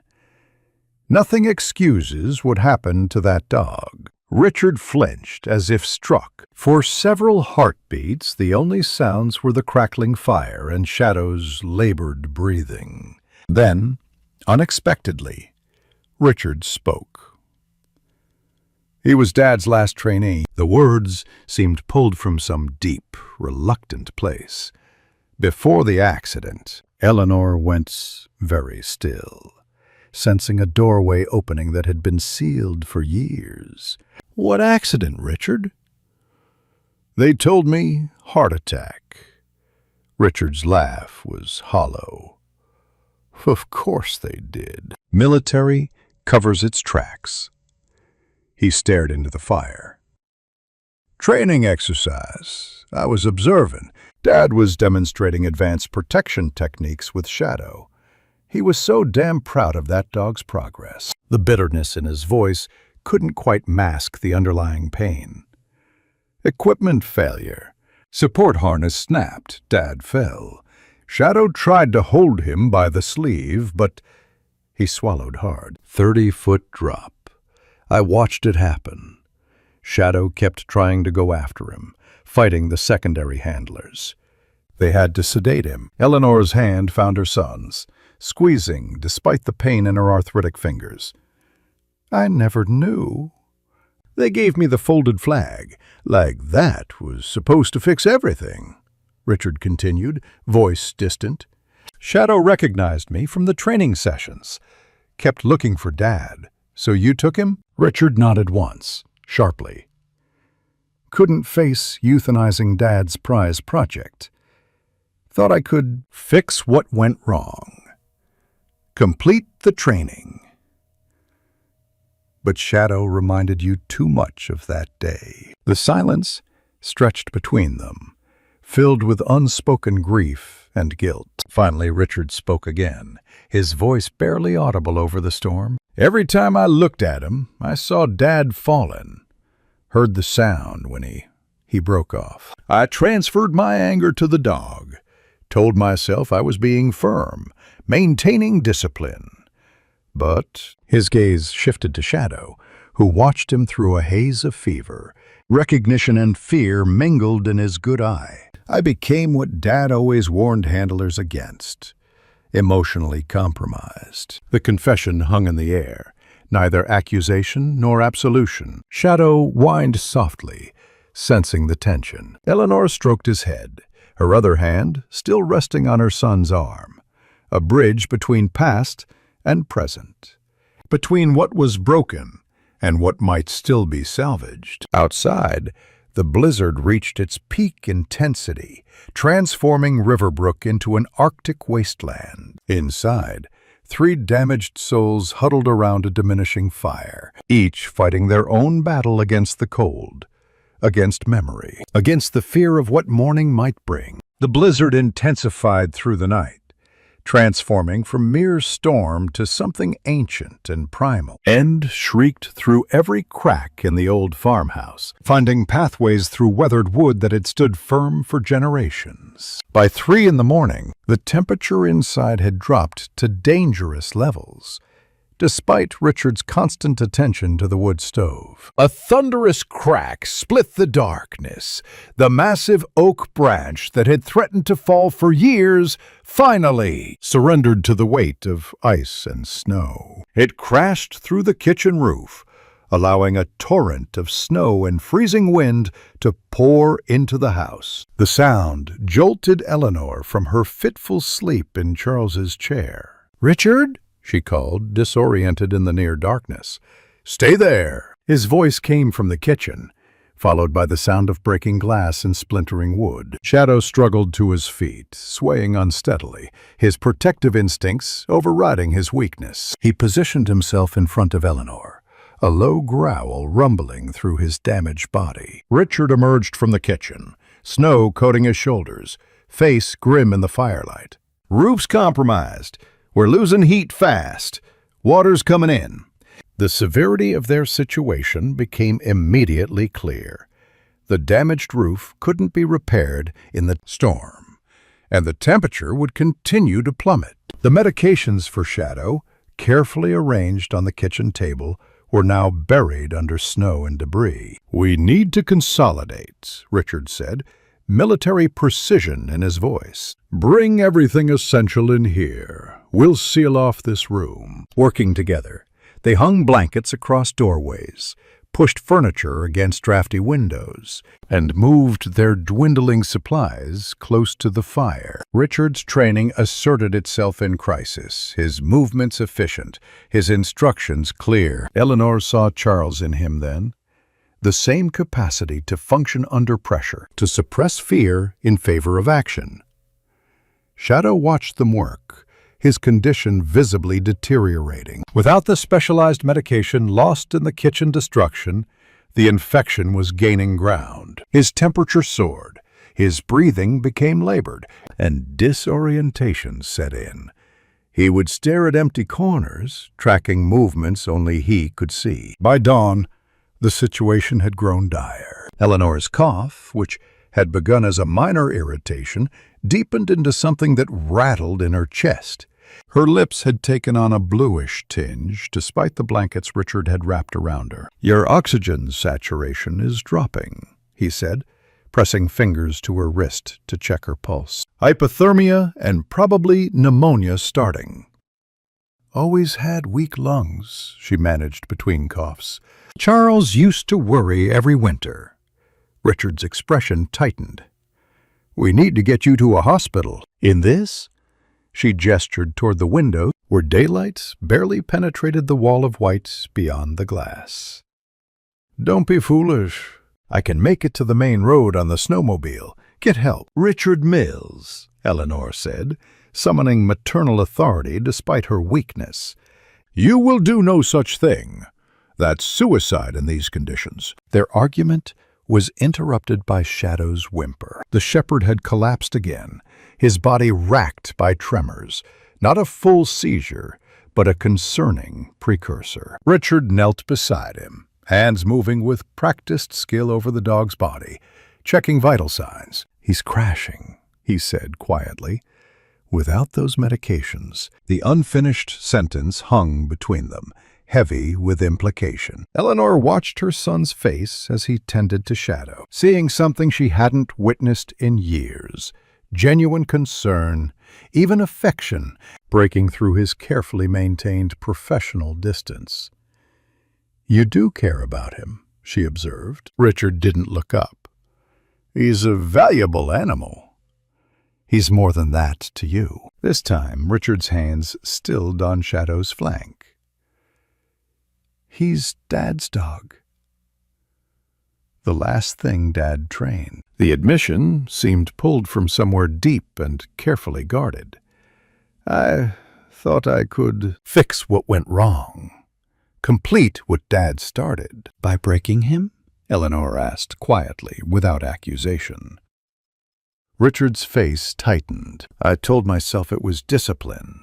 "Nothing excuses what happened to that dog." Richard flinched as if struck. For several heartbeats, the only sounds were the crackling fire and Shadow's labored breathing. Then, unexpectedly, Richard spoke. "He was Dad's last trainee." The words seemed pulled from some deep, reluctant place. Before the accident, Eleanor went very still, sensing a doorway opening that had been sealed for years. "What accident, Richard?" "They told me heart attack." Richard's laugh was hollow. "Of course they did. Military covers its tracks." He stared into the fire. "Training exercise. I was observing. Dad was demonstrating advanced protection techniques with Shadow. He was so damn proud of that dog's progress." The bitterness in his voice couldn't quite mask the underlying pain. "Equipment failure. Support harness snapped. Dad fell. Shadow tried to hold him by the sleeve, but..." He swallowed hard. 30-foot drop. I watched it happen. Shadow kept trying to go after him, fighting the secondary handlers. They had to sedate him. Eleanor's hand found her son's, squeezing despite the pain in her arthritic fingers. "I never knew. They gave me the folded flag, like that was supposed to fix everything," Richard continued, voice distant. "Shadow recognized me from the training sessions. Kept looking for Dad. So you took him?" Richard nodded once, sharply. "Couldn't face euthanizing Dad's prize project. Thought I could fix what went wrong. Complete the training." But Shadow reminded you too much of that day. The silence stretched between them, filled with unspoken grief and guilt. Finally, Richard spoke again, his voice barely audible over the storm. "Every time I looked at him, I saw Dad fallen. heard the sound when he broke off. I transferred my anger to the dog, told myself I was being firm, maintaining discipline. But his gaze shifted to Shadow, who watched him through a haze of fever. Recognition and fear mingled in his good eye. I became what Dad always warned handlers against: emotionally compromised. The confession hung in the air, neither accusation nor absolution. Shadow whined softly, sensing the tension. Eleanor stroked his head, her other hand still resting on her son's arm, a bridge between past and present, between what was broken and what might still be salvaged. Outside, the blizzard reached its peak intensity, transforming Riverbrook into an Arctic wasteland. Inside, 3 damaged souls huddled around a diminishing fire, each fighting their own battle against the cold, against memory, against the fear of what morning might bring. The blizzard intensified through the night, transforming from mere storm to something ancient and primal. End shrieked through every crack in the old farmhouse, finding pathways through weathered wood that had stood firm for generations. By 3 in the morning, the temperature inside had dropped to dangerous levels, despite Richard's constant attention to the wood stove. A thunderous crack split the darkness. The massive oak branch that had threatened to fall for years finally surrendered to the weight of ice and snow. It crashed through the kitchen roof, allowing a torrent of snow and freezing wind to pour into the house. The sound jolted Eleanor from her fitful sleep in Charles's chair. "Richard?" she called, disoriented in the near darkness. "Stay there!" His voice came from the kitchen, followed by the sound of breaking glass and splintering wood. Shadow struggled to his feet, swaying unsteadily, his protective instincts overriding his weakness. He positioned himself in front of Eleanor, a low growl rumbling through his damaged body. Richard emerged from the kitchen, snow coating his shoulders, face grim in the firelight. "Roof's compromised. We're losing heat fast. Water's coming in." The severity of their situation became immediately clear. The damaged roof couldn't be repaired in the storm, and the temperature would continue to plummet. The medications for Shadow, carefully arranged on the kitchen table, were now buried under snow and debris. "We need to consolidate," Richard said, military precision in his voice. "Bring everything essential in here. We'll seal off this room." Working together, they hung blankets across doorways, pushed furniture against drafty windows, and moved their dwindling supplies close to the fire. Richard's training asserted itself in crisis, his movements efficient, his instructions clear. Eleanor saw Charles in him then. The same capacity to function under pressure, to suppress fear in favor of action. Shadow watched them work, his condition visibly deteriorating. Without the specialized medication lost in the kitchen destruction, the infection was gaining ground. His temperature soared, his breathing became labored, and disorientation set in. He would stare at empty corners, tracking movements only he could see. By dawn, the situation had grown dire. Eleanor's cough, which had begun as a minor irritation, deepened into something that rattled in her chest. Her lips had taken on a bluish tinge, despite the blankets Richard had wrapped around her. "Your oxygen saturation is dropping," he said, pressing fingers to her wrist to check her pulse. "Hypothermia and probably pneumonia starting." "Always had weak lungs," she managed between coughs. "Charles used to worry every winter." Richard's expression tightened. "We need to get you to a hospital." "In this?" She gestured toward the window, where daylight barely penetrated the wall of white beyond the glass. "Don't be foolish. I can make it to the main road on the snowmobile. Get help." "Richard Mills," Eleanor said, summoning maternal authority despite her weakness. "You will do no such thing. That's suicide in these conditions." Their argument was interrupted by Shadow's whimper. The shepherd had collapsed again, his body racked by tremors, not a full seizure, but a concerning precursor. Richard knelt beside him, hands moving with practiced skill over the dog's body, checking vital signs. "He's crashing," he said quietly. "Without those medications." The unfinished sentence hung between them, heavy with implication. Eleanor watched her son's face as he tended to Shadow, seeing something she hadn't witnessed in years. Genuine concern, even affection, breaking through his carefully maintained professional distance. "You do care about him," she observed. Richard didn't look up. "He's a valuable animal." "He's more than that to you." This time, Richard's hands stilled on Shadow's flank. "He's Dad's dog. The last thing Dad trained." The admission seemed pulled from somewhere deep and carefully guarded. "I thought I could fix what went wrong, complete what Dad started." "By breaking him?" Eleanor asked quietly, without accusation. Richard's face tightened. "I told myself it was discipline,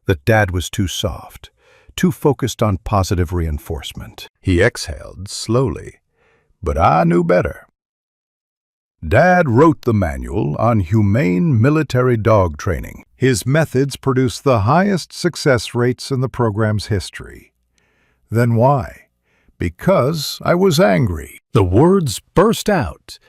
that Dad was too soft, too focused on positive reinforcement." He exhaled slowly, but I knew better. Dad wrote the manual on humane military dog training. His methods produced the highest success rates in the program's history. Then why? Because I was angry. The words burst out,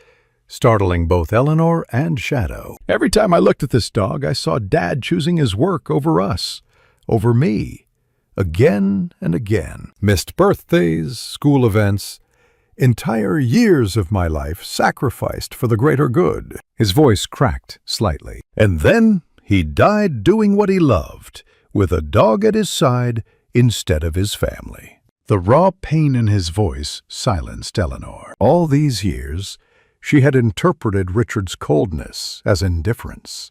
startling both Eleanor and Shadow. Every time I looked at this dog, I saw Dad choosing his work over us, over me, again and again. Missed birthdays, school events, entire years of my life sacrificed for the greater good. His voice cracked slightly. And then he died doing what he loved, with a dog at his side instead of his family. The raw pain in his voice silenced Eleanor. All these years, she had interpreted Richard's coldness as indifference,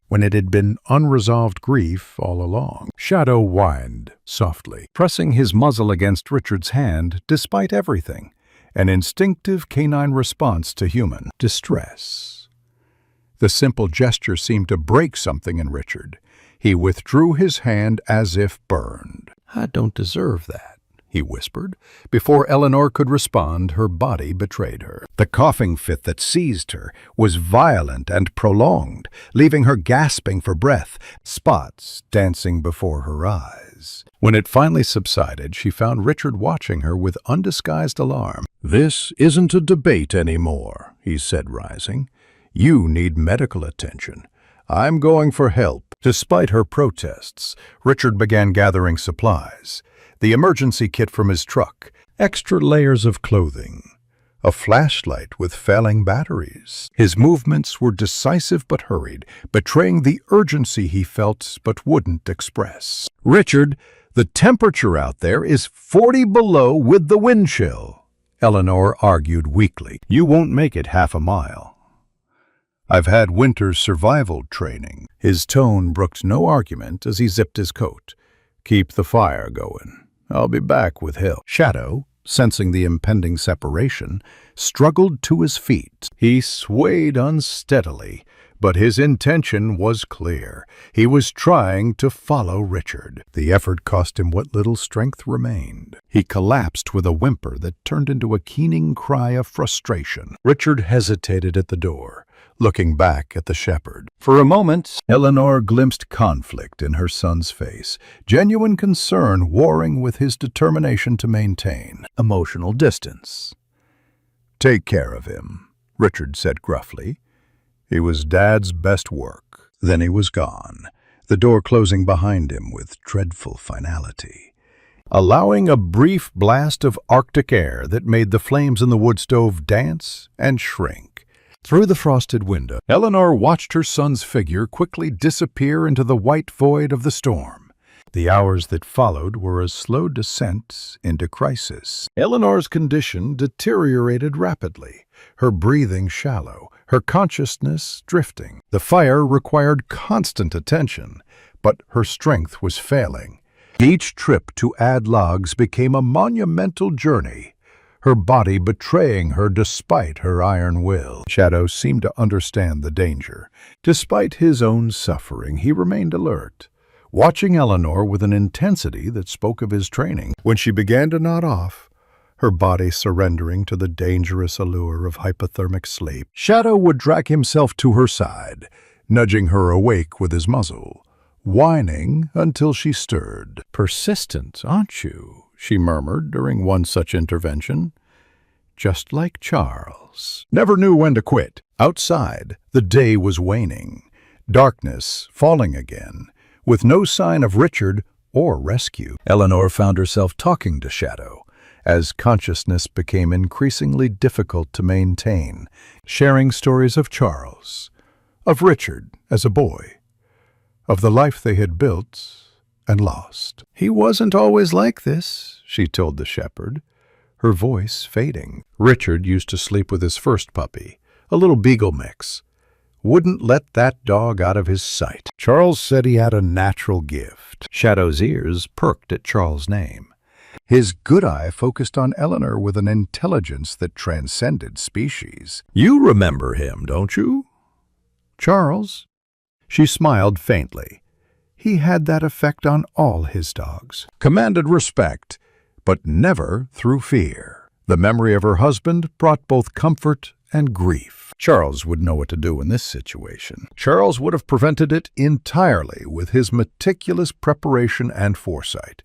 when it had been unresolved grief all along. Shadow whined softly, pressing his muzzle against Richard's hand despite everything, an instinctive canine response to human distress. The simple gesture seemed to break something in Richard. He withdrew his hand as if burned. "I don't deserve that," he whispered. Before Eleanor could respond, her body betrayed her. The coughing fit that seized her was violent and prolonged, leaving her gasping for breath, spots dancing before her eyes. When it finally subsided, she found Richard watching her with undisguised alarm. "This isn't a debate anymore," he said, rising. "You need medical attention. I'm going for help." Despite her protests, Richard began gathering supplies. The emergency kit from his truck, extra layers of clothing, a flashlight with failing batteries. His movements were decisive but hurried, betraying the urgency he felt but wouldn't express. "Richard, the temperature out there is 40 below with the wind chill," Eleanor argued weakly. "You won't make it half a mile." "I've had winter's survival training." His tone brooked no argument as he zipped his coat. "Keep the fire going. I'll be back with help." Shadow, sensing the impending separation, struggled to his feet. He swayed unsteadily, but his intention was clear. He was trying to follow Richard. The effort cost him what little strength remained. He collapsed with a whimper that turned into a keening cry of frustration. Richard hesitated at the door, looking back at the shepherd. For a moment, Eleanor glimpsed conflict in her son's face, genuine concern warring with his determination to maintain emotional distance. "Take care of him," Richard said gruffly. He was Dad's best work. Then he was gone, the door closing behind him with dreadful finality, allowing a brief blast of Arctic air that made the flames in the wood stove dance and shrink. Through the frosted window, Eleanor watched her son's figure quickly disappear into the white void of the storm. The hours that followed were a slow descent into crisis. Eleanor's condition deteriorated rapidly, her breathing shallow, her consciousness drifting. The fire required constant attention, but her strength was failing. Each trip to add logs became a monumental journey, her body betraying her despite her iron will. Shadow seemed to understand the danger. Despite his own suffering, he remained alert, watching Eleanor with an intensity that spoke of his training. When she began to nod off, her body surrendering to the dangerous allure of hypothermic sleep. Shadow would drag himself to her side, nudging her awake with his muzzle, whining until she stirred. "Persistent, aren't you?" she murmured during one such intervention. "Just like Charles. Never knew when to quit." Outside, the day was waning, darkness falling again, with no sign of Richard or rescue. Eleanor found herself talking to Shadow as consciousness became increasingly difficult to maintain, sharing stories of Charles, of Richard as a boy, of the life they had built and lost. "He wasn't always like this," she told the shepherd, her voice fading. "Richard used to sleep with his first puppy, a little beagle mix. Wouldn't let that dog out of his sight. Charles said he had a natural gift." Shadow's ears perked at Charles' name. His good eye focused on Eleanor with an intelligence that transcended species. "You remember him, don't you?" "Charles?" She smiled faintly. He had that effect on all his dogs. Commanded respect, but never through fear. The memory of her husband brought both comfort and grief. Charles would know what to do in this situation. Charles would have prevented it entirely with his meticulous preparation and foresight.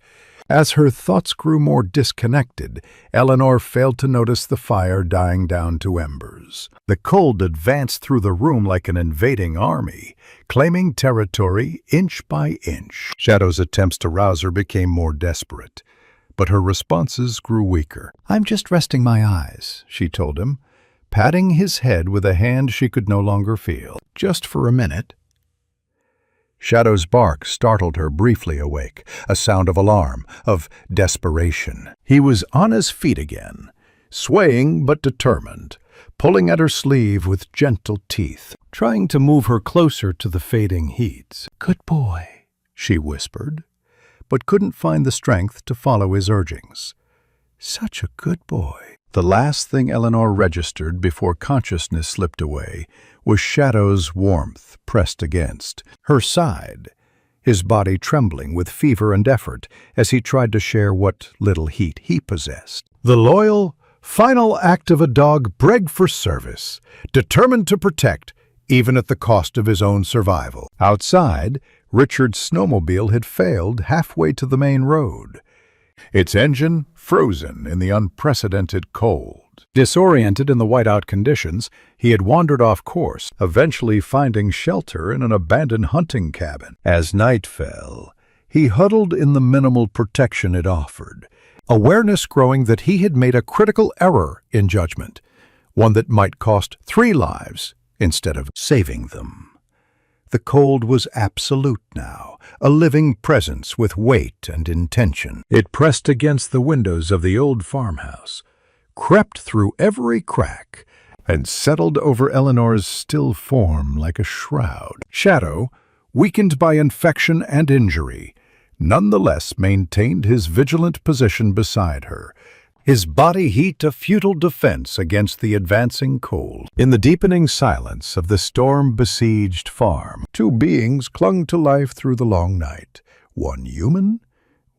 As her thoughts grew more disconnected, Eleanor failed to notice the fire dying down to embers. The cold advanced through the room like an invading army, claiming territory inch by inch. Shadow's attempts to rouse her became more desperate, but her responses grew weaker. "I'm just resting my eyes," she told him, patting his head with a hand she could no longer feel. "Just for a minute." Shadow's bark startled her briefly awake, a sound of alarm, of desperation. He was on his feet again, swaying but determined, pulling at her sleeve with gentle teeth, trying to move her closer to the fading heat. "Good boy," she whispered, but couldn't find the strength to follow his urgings. "Such a good boy." The last thing Eleanor registered before consciousness slipped away was Shadow's warmth pressed against her side, his body trembling with fever and effort as he tried to share what little heat he possessed. The loyal, final act of a dog bred for service, determined to protect, even at the cost of his own survival. Outside, Richard's snowmobile had failed halfway to the main road, its engine frozen in the unprecedented cold. Disoriented in the whiteout conditions, he had wandered off course, eventually finding shelter in an abandoned hunting cabin. As night fell, he huddled in the minimal protection it offered, awareness growing that he had made a critical error in judgment, one that might cost 3 lives instead of saving them. The cold was absolute now, a living presence with weight and intention. It pressed against the windows of the old farmhouse, crept through every crack, and settled over Eleanor's still form like a shroud. Shadow, weakened by infection and injury, nonetheless maintained his vigilant position beside her, his body heat a futile defense against the advancing cold. In the deepening silence of the storm-besieged farm, 2 beings clung to life through the long night, one human,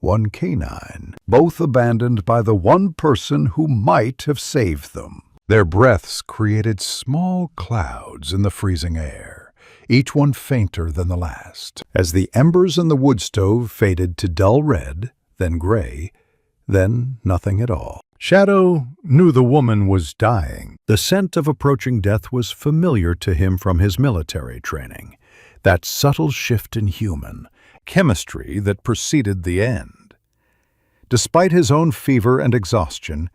one canine, both abandoned by the one person who might have saved them. Their breaths created small clouds in the freezing air, each one fainter than the last. As the embers in the wood stove faded to dull red, then gray, then nothing at all. Shadow knew the woman was dying. The scent of approaching death was familiar to him from his military training, that subtle shift in human chemistry that preceded the end. Despite his own fever and exhaustion,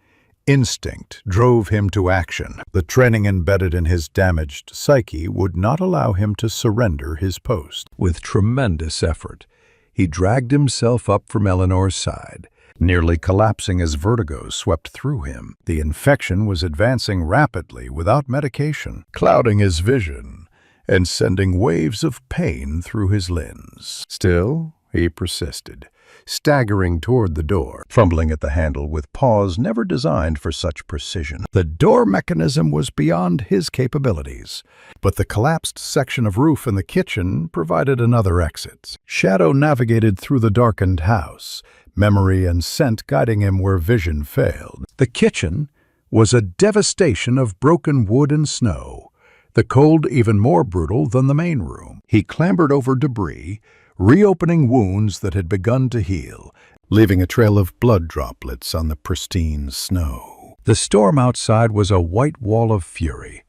instinct drove him to action. The training embedded in his damaged psyche would not allow him to surrender his post. With tremendous effort, he dragged himself up from Eleanor's side, nearly collapsing as vertigo swept through him. The infection was advancing rapidly without medication, clouding his vision and sending waves of pain through his limbs. Still, he persisted, staggering toward the door, fumbling at the handle with paws never designed for such precision. The door mechanism was beyond his capabilities, but the collapsed section of roof in the kitchen provided another exit. Shadow navigated through the darkened house, memory and scent guiding him where vision failed. The kitchen was a devastation of broken wood and snow, the cold even more brutal than the main room. He clambered over debris, reopening wounds that had begun to heal, leaving a trail of blood droplets on the pristine snow. The storm outside was a white wall of fury,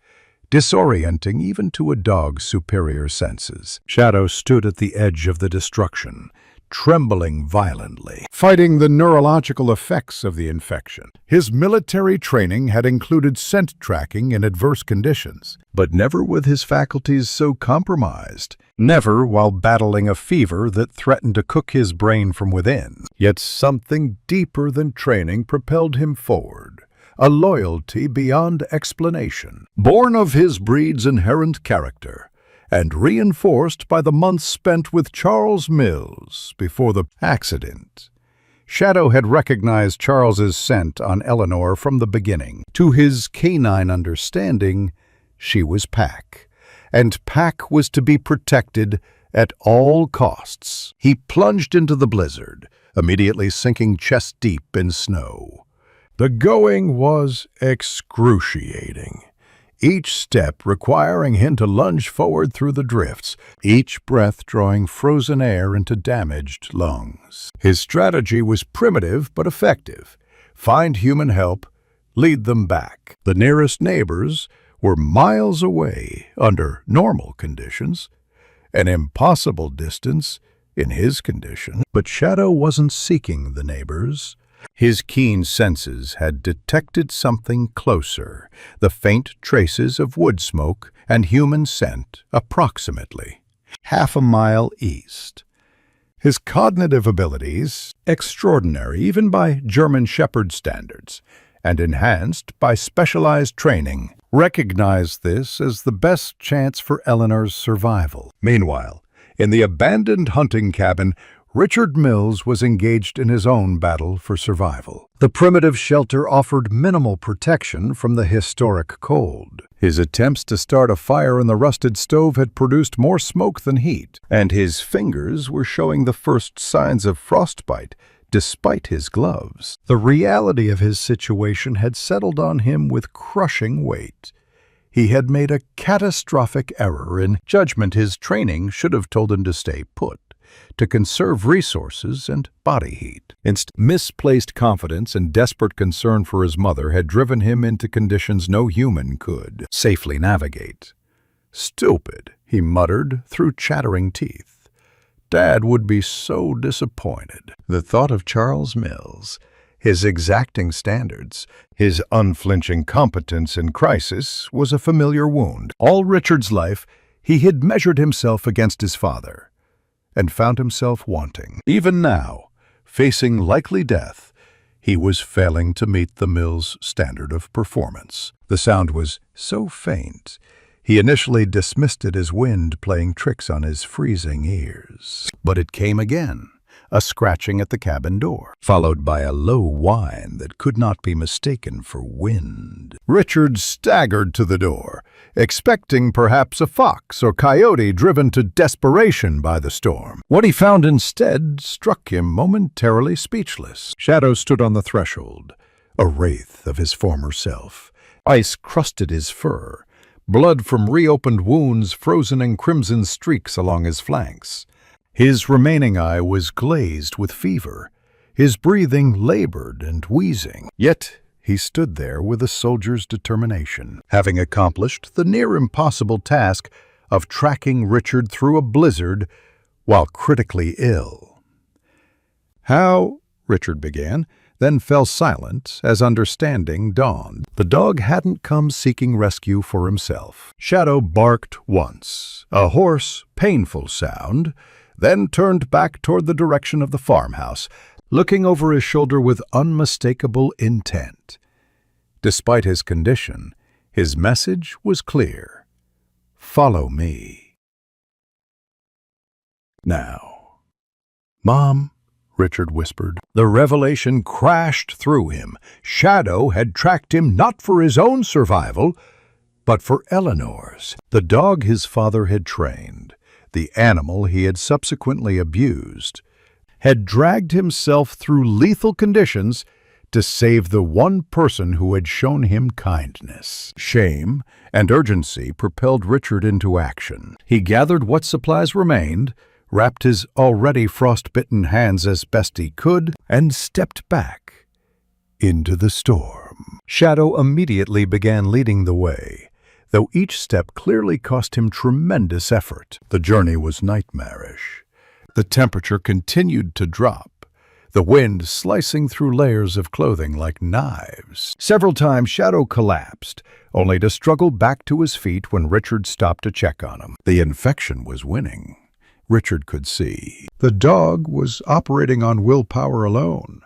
disorienting even to a dog's superior senses. Shadow stood at the edge of the destruction, trembling violently, fighting the neurological effects of the infection. His military training had included scent tracking in adverse conditions, but never with his faculties so compromised, never while battling a fever that threatened to cook his brain from within. Yet something deeper than training propelled him forward, a loyalty beyond explanation, born of his breed's inherent character, and reinforced by the months spent with Charles Mills before the accident. Shadow had recognized Charles's scent on Eleanor from the beginning. To his canine understanding, she was Pack, and Pack was to be protected at all costs. He plunged into the blizzard, immediately sinking chest-deep in snow. The going was excruciating, each step requiring him to lunge forward through the drifts, each breath drawing frozen air into damaged lungs. His strategy was primitive but effective. Find human help, lead them back. The nearest neighbors were miles away under normal conditions, an impossible distance in his condition. But Shadow wasn't seeking the neighbors. His keen senses had detected something closer, the faint traces of wood smoke and human scent approximately half a mile east. His cognitive abilities, extraordinary even by German Shepherd standards, and enhanced by specialized training, recognized this as the best chance for Eleanor's survival. Meanwhile, in the abandoned hunting cabin, Richard Mills was engaged in his own battle for survival. The primitive shelter offered minimal protection from the historic cold. His attempts to start a fire in the rusted stove had produced more smoke than heat, and his fingers were showing the first signs of frostbite, despite his gloves. The reality of his situation had settled on him with crushing weight. He had made a catastrophic error in judgment. His training should have told him to stay put, to conserve resources and body heat. Misplaced confidence and desperate concern for his mother had driven him into conditions no human could safely navigate. "Stupid," he muttered through chattering teeth. "Dad would be so disappointed." The thought of Charles Mills, his exacting standards, his unflinching competence in crisis was a familiar wound. All Richard's life, he had measured himself against his father, and found himself wanting. Even now, facing likely death, he was failing to meet the Mills standard of performance. The sound was so faint, he initially dismissed it as wind playing tricks on his freezing ears. But it came again, a scratching at the cabin door, followed by a low whine that could not be mistaken for wind. Richard staggered to the door, expecting perhaps a fox or coyote driven to desperation by the storm. What he found instead struck him momentarily speechless. Shadow stood on the threshold, a wraith of his former self. Ice crusted his fur, blood from reopened wounds frozen in crimson streaks along his flanks. His remaining eye was glazed with fever, his breathing labored and wheezing. Yet he stood there with a soldier's determination, having accomplished the near-impossible task of tracking Richard through a blizzard while critically ill. "How?" Richard began, then fell silent as understanding dawned. The dog hadn't come seeking rescue for himself. Shadow barked once, a hoarse, painful sound, then turned back toward the direction of the farmhouse, looking over his shoulder with unmistakable intent. Despite his condition, his message was clear: "Follow me." Now, Mom, Richard whispered. The revelation crashed through him. Shadow had tracked him not for his own survival, but for Eleanor's. The dog his father had trained, the animal he had subsequently abused, had dragged himself through lethal conditions to save the one person who had shown him kindness. Shame and urgency propelled Richard into action. He gathered what supplies remained, wrapped his already frostbitten hands as best he could, and stepped back into the storm. Shadow immediately began leading the way, though each step clearly cost him tremendous effort. The journey was nightmarish. The temperature continued to drop, the wind slicing through layers of clothing like knives. Several times Shadow collapsed, only to struggle back to his feet when Richard stopped to check on him. The infection was winning, Richard could see. The dog was operating on willpower alone,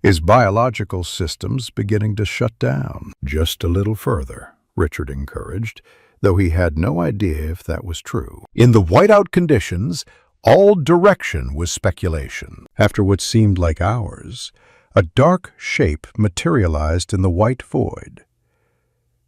his biological systems beginning to shut down. Just a little further, Richard encouraged, though he had no idea if that was true. In the whiteout conditions, all direction was speculation. After what seemed like hours, a dark shape materialized in the white void.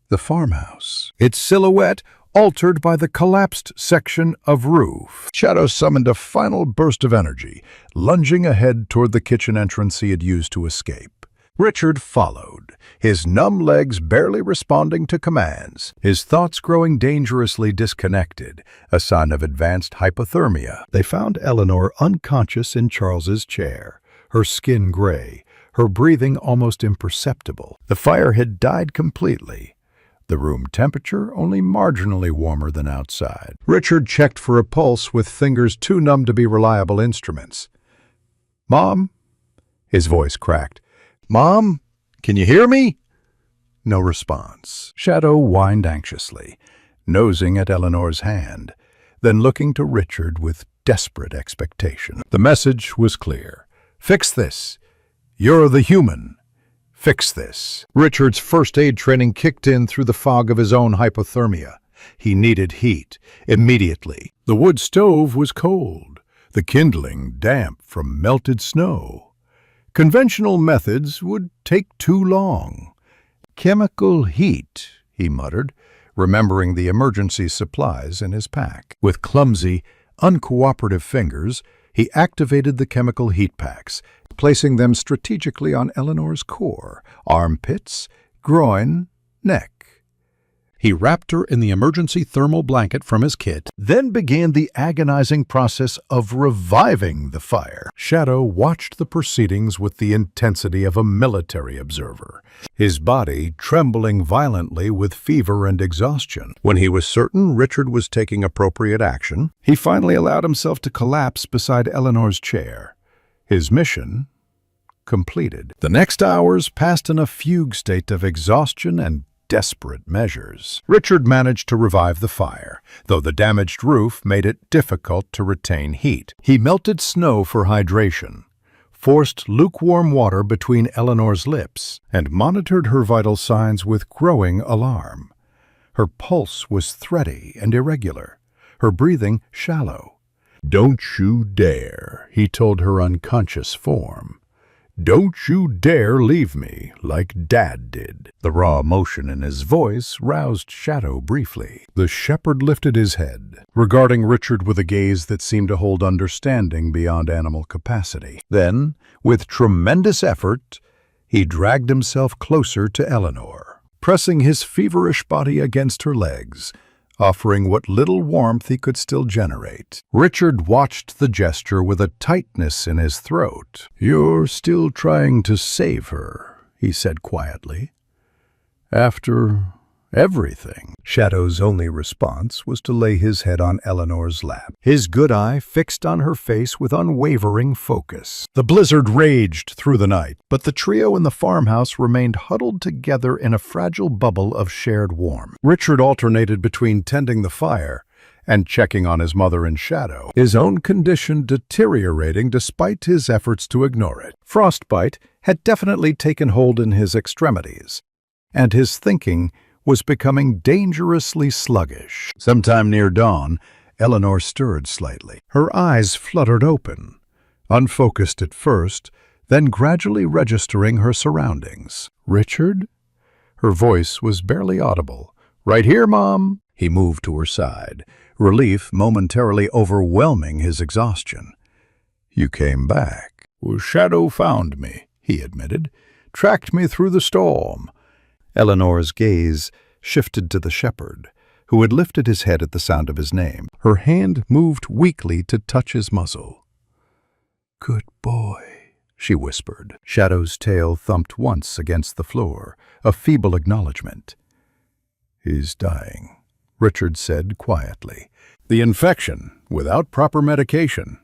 The farmhouse, its silhouette altered by the collapsed section of roof. Shadow summoned a final burst of energy, lunging ahead toward the kitchen entrance he had used to escape. Richard followed, his numb legs barely responding to commands, his thoughts growing dangerously disconnected, a sign of advanced hypothermia. They found Eleanor unconscious in Charles's chair, her skin gray, her breathing almost imperceptible. The fire had died completely, the room temperature only marginally warmer than outside. Richard checked for a pulse with fingers too numb to be reliable instruments. "Mom?" His voice cracked. "Mom, can you hear me?" No response. Shadow whined anxiously, nosing at Eleanor's hand, then looking to Richard with desperate expectation. The message was clear. "Fix this. You're the human. Fix this." Richard's first aid training kicked in through the fog of his own hypothermia. He needed heat, immediately. The wood stove was cold, the kindling damp from melted snow. Conventional methods would take too long. "Chemical heat," he muttered, remembering the emergency supplies in his pack. With clumsy, uncooperative fingers, he activated the chemical heat packs, placing them strategically on Eleanor's core, armpits, groin, neck. He wrapped her in the emergency thermal blanket from his kit, then began the agonizing process of reviving the fire. Shadow watched the proceedings with the intensity of a military observer, his body trembling violently with fever and exhaustion. When he was certain Richard was taking appropriate action, he finally allowed himself to collapse beside Eleanor's chair. His mission completed. The next hours passed in a fugue state of exhaustion and desperate measures. Richard managed to revive the fire, though the damaged roof made it difficult to retain heat. He melted snow for hydration, forced lukewarm water between Eleanor's lips, and monitored her vital signs with growing alarm. Her pulse was thready and irregular, her breathing shallow. "Don't you dare," he told her unconscious form. "Don't you dare leave me like Dad did." The raw emotion in his voice roused Shadow briefly. The shepherd lifted his head, regarding Richard with a gaze that seemed to hold understanding beyond animal capacity. Then, with tremendous effort, he dragged himself closer to Eleanor, pressing his feverish body against her legs, offering what little warmth he could still generate. Richard watched the gesture with a tightness in his throat. "You're still trying to save her," he said quietly. "After everything." Shadow's only response was to lay his head on Eleanor's lap, his good eye fixed on her face with unwavering focus. The blizzard raged through the night, but the trio in the farmhouse remained huddled together in a fragile bubble of shared warmth. Richard alternated between tending the fire and checking on his mother and Shadow, his own condition deteriorating despite his efforts to ignore it. Frostbite had definitely taken hold in his extremities, and his thinking was becoming dangerously sluggish. Sometime near dawn, Eleanor stirred slightly. Her eyes fluttered open, unfocused at first, then gradually registering her surroundings. "Richard?" Her voice was barely audible. "Right here, Mom." He moved to her side, relief momentarily overwhelming his exhaustion. "You came back." "Well, Shadow found me," he admitted. "Tracked me through the storm." Eleanor's gaze shifted to the shepherd, who had lifted his head at the sound of his name. Her hand moved weakly to touch his muzzle. "Good boy," she whispered. Shadow's tail thumped once against the floor, a feeble acknowledgement. "He's dying," Richard said quietly. "The infection, without proper medication."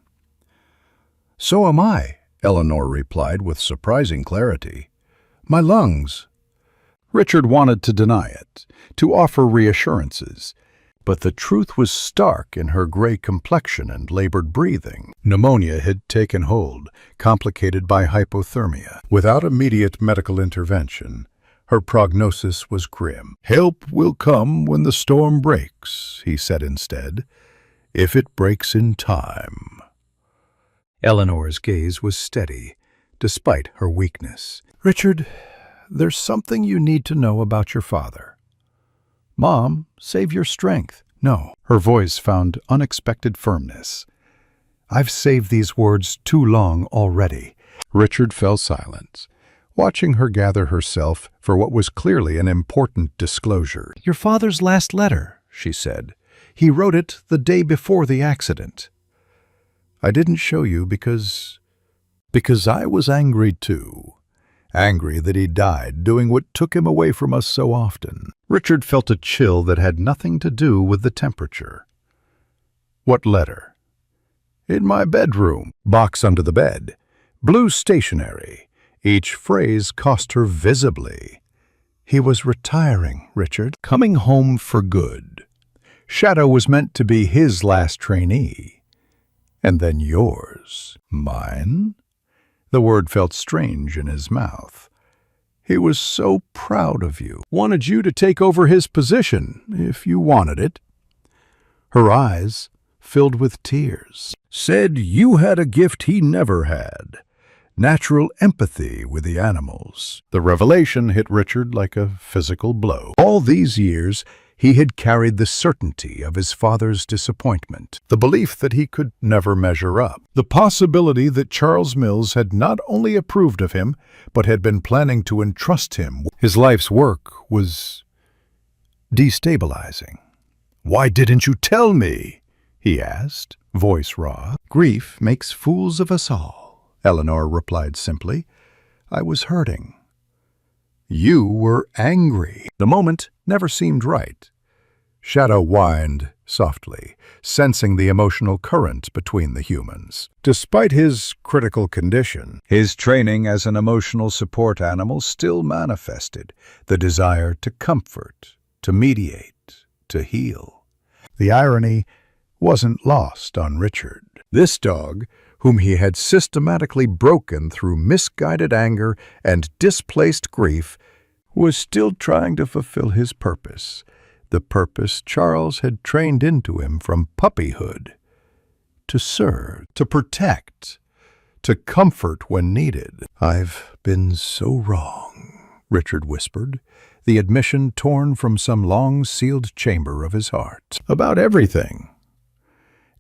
"So am I," Eleanor replied with surprising clarity. "My lungs." Richard wanted to deny it, to offer reassurances, but the truth was stark in her gray complexion and labored breathing. Pneumonia had taken hold, complicated by hypothermia. Without immediate medical intervention, her prognosis was grim. "Help will come when the storm breaks," he said instead, "if it breaks in time." Eleanor's gaze was steady, despite her weakness. "Richard, there's something you need to know about your father." "Mom, save your strength." "No." Her voice found unexpected firmness. "I've saved these words too long already." Richard fell silent, watching her gather herself for what was clearly an important disclosure. "Your father's last letter," she said. "He wrote it the day before the accident." "I didn't show you because I was angry too. Angry that he died doing what took him away from us so often." Richard felt a chill that had nothing to do with the temperature. "What letter?" "In my bedroom. Box under the bed. Blue stationery." Each phrase cost her visibly. "He was retiring, Richard. Coming home for good. Shadow was meant to be his last trainee. And then yours." "Mine?" The word felt strange in his mouth. "He was so proud of you. Wanted you to take over his position, if you wanted it." Her eyes filled with tears. "Said you had a gift he never had. Natural empathy with the animals." The revelation hit Richard like a physical blow. All these years, he had carried the certainty of his father's disappointment, the belief that he could never measure up, the possibility that Charles Mills had not only approved of him, but had been planning to entrust him. His life's work was destabilizing. "Why didn't you tell me?" he asked, voice raw. "Grief makes fools of us all," Eleanor replied simply. "I was hurting." "You were angry." The moment never seemed right. Shadow whined softly, sensing the emotional current between the humans. Despite his critical condition, his training as an emotional support animal still manifested the desire to comfort, to mediate, to heal. The irony wasn't lost on Richard. This dog, whom he had systematically broken through misguided anger and displaced grief, was still trying to fulfill his purpose, the purpose Charles had trained into him from puppyhood: to serve, to protect, to comfort when needed. "I've been so wrong," Richard whispered, the admission torn from some long-sealed chamber of his heart. "About everything."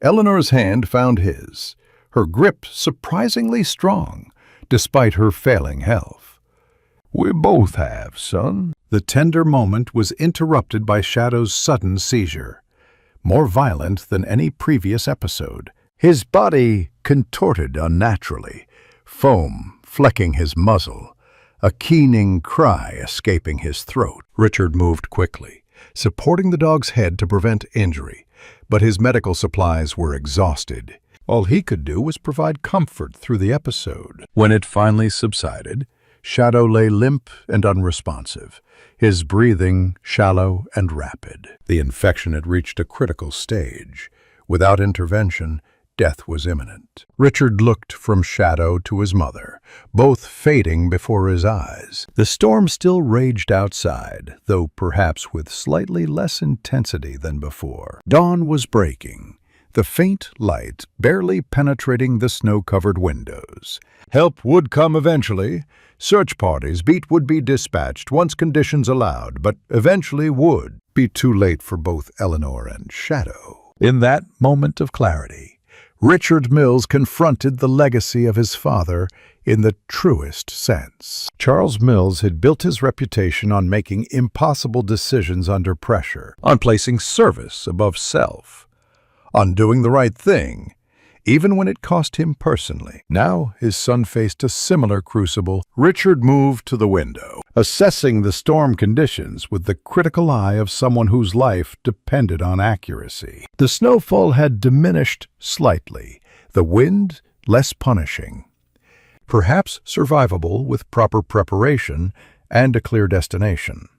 Eleanor's hand found his, her grip surprisingly strong, despite her failing health. "We both have, son." The tender moment was interrupted by Shadow's sudden seizure, more violent than any previous episode. His body contorted unnaturally, foam flecking his muzzle, a keening cry escaping his throat. Richard moved quickly, supporting the dog's head to prevent injury, but his medical supplies were exhausted. All he could do was provide comfort through the episode. When it finally subsided, Shadow lay limp and unresponsive, his breathing shallow and rapid. The infection had reached a critical stage. Without intervention, death was imminent. Richard looked from Shadow to his mother, both fading before his eyes. The storm still raged outside, though perhaps with slightly less intensity than before. Dawn was breaking, the faint light barely penetrating the snow-covered windows. Help would come eventually. Search parties would be dispatched once conditions allowed, but eventually would be too late for both Eleanor and Shadow. In that moment of clarity, Richard Mills confronted the legacy of his father in the truest sense. Charles Mills had built his reputation on making impossible decisions under pressure, on placing service above self, on doing the right thing, even when it cost him personally. Now his son faced a similar crucible. Richard moved to the window, assessing the storm conditions with the critical eye of someone whose life depended on accuracy. The snowfall had diminished slightly, the wind less punishing. Perhaps survivable with proper preparation and a clear destination.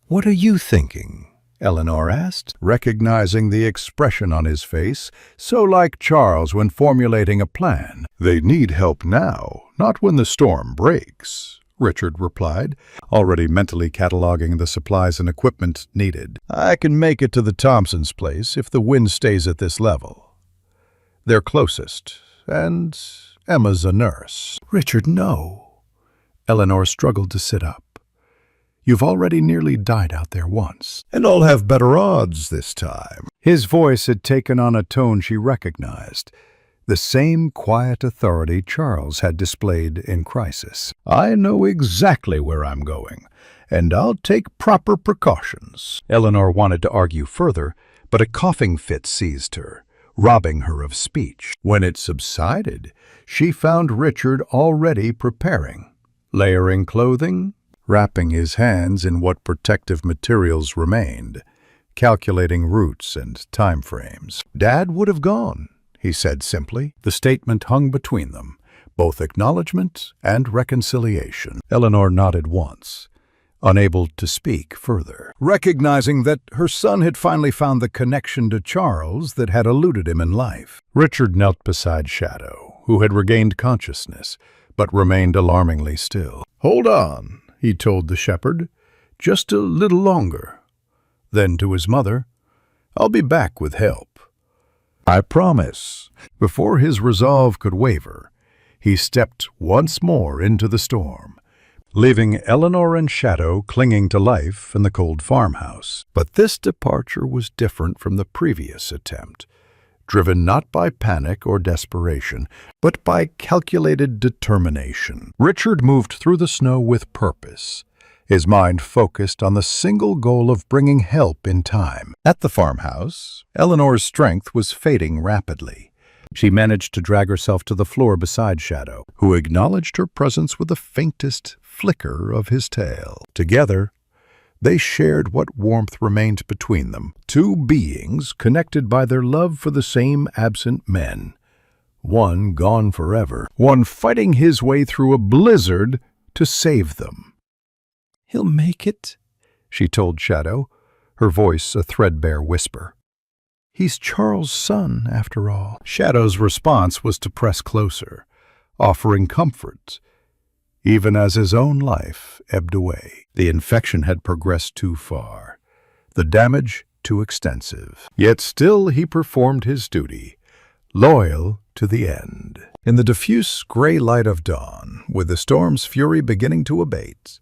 "What are you thinking?" Eleanor asked, recognizing the expression on his face, so like Charles when formulating a plan. "They need help now, not when the storm breaks," Richard replied, already mentally cataloging the supplies and equipment needed. "I can make it to the Thompsons' place if the wind stays at this level. They're closest, and Emma's a nurse." "Richard, no." Eleanor struggled to sit up. "You've already nearly died out there once, and I'll have better odds this time." His voice had taken on a tone she recognized, the same quiet authority Charles had displayed in crisis. "I know exactly where I'm going, and I'll take proper precautions." Eleanor wanted to argue further, but a coughing fit seized her, robbing her of speech. When it subsided, she found Richard already preparing, layering clothing, wrapping his hands in what protective materials remained, calculating routes and time frames. "Dad would have gone," he said simply. The statement hung between them, both acknowledgement and reconciliation. Eleanor nodded once, unable to speak further, recognizing that her son had finally found the connection to Charles that had eluded him in life. Richard knelt beside Shadow, who had regained consciousness, but remained alarmingly still. "Hold on," he told the shepherd, "just a little longer." Then to his mother, "I'll be back with help. I promise." Before his resolve could waver, he stepped once more into the storm, leaving Eleanor and Shadow clinging to life in the cold farmhouse. But this departure was different from the previous attempt, driven not by panic or desperation, but by calculated determination. Richard moved through the snow with purpose, his mind focused on the single goal of bringing help in time. At the farmhouse, Eleanor's strength was fading rapidly. She managed to drag herself to the floor beside Shadow, who acknowledged her presence with the faintest flicker of his tail. Together, they shared what warmth remained between them, two beings connected by their love for the same absent men, one gone forever, one fighting his way through a blizzard to save them. "He'll make it," she told Shadow, her voice a threadbare whisper. "He's Charles' son, after all." Shadow's response was to press closer, offering comfort, even as his own life ebbed away. The infection had progressed too far, the damage too extensive. Yet still he performed his duty, loyal to the end. In the diffuse gray light of dawn, with the storm's fury beginning to abate,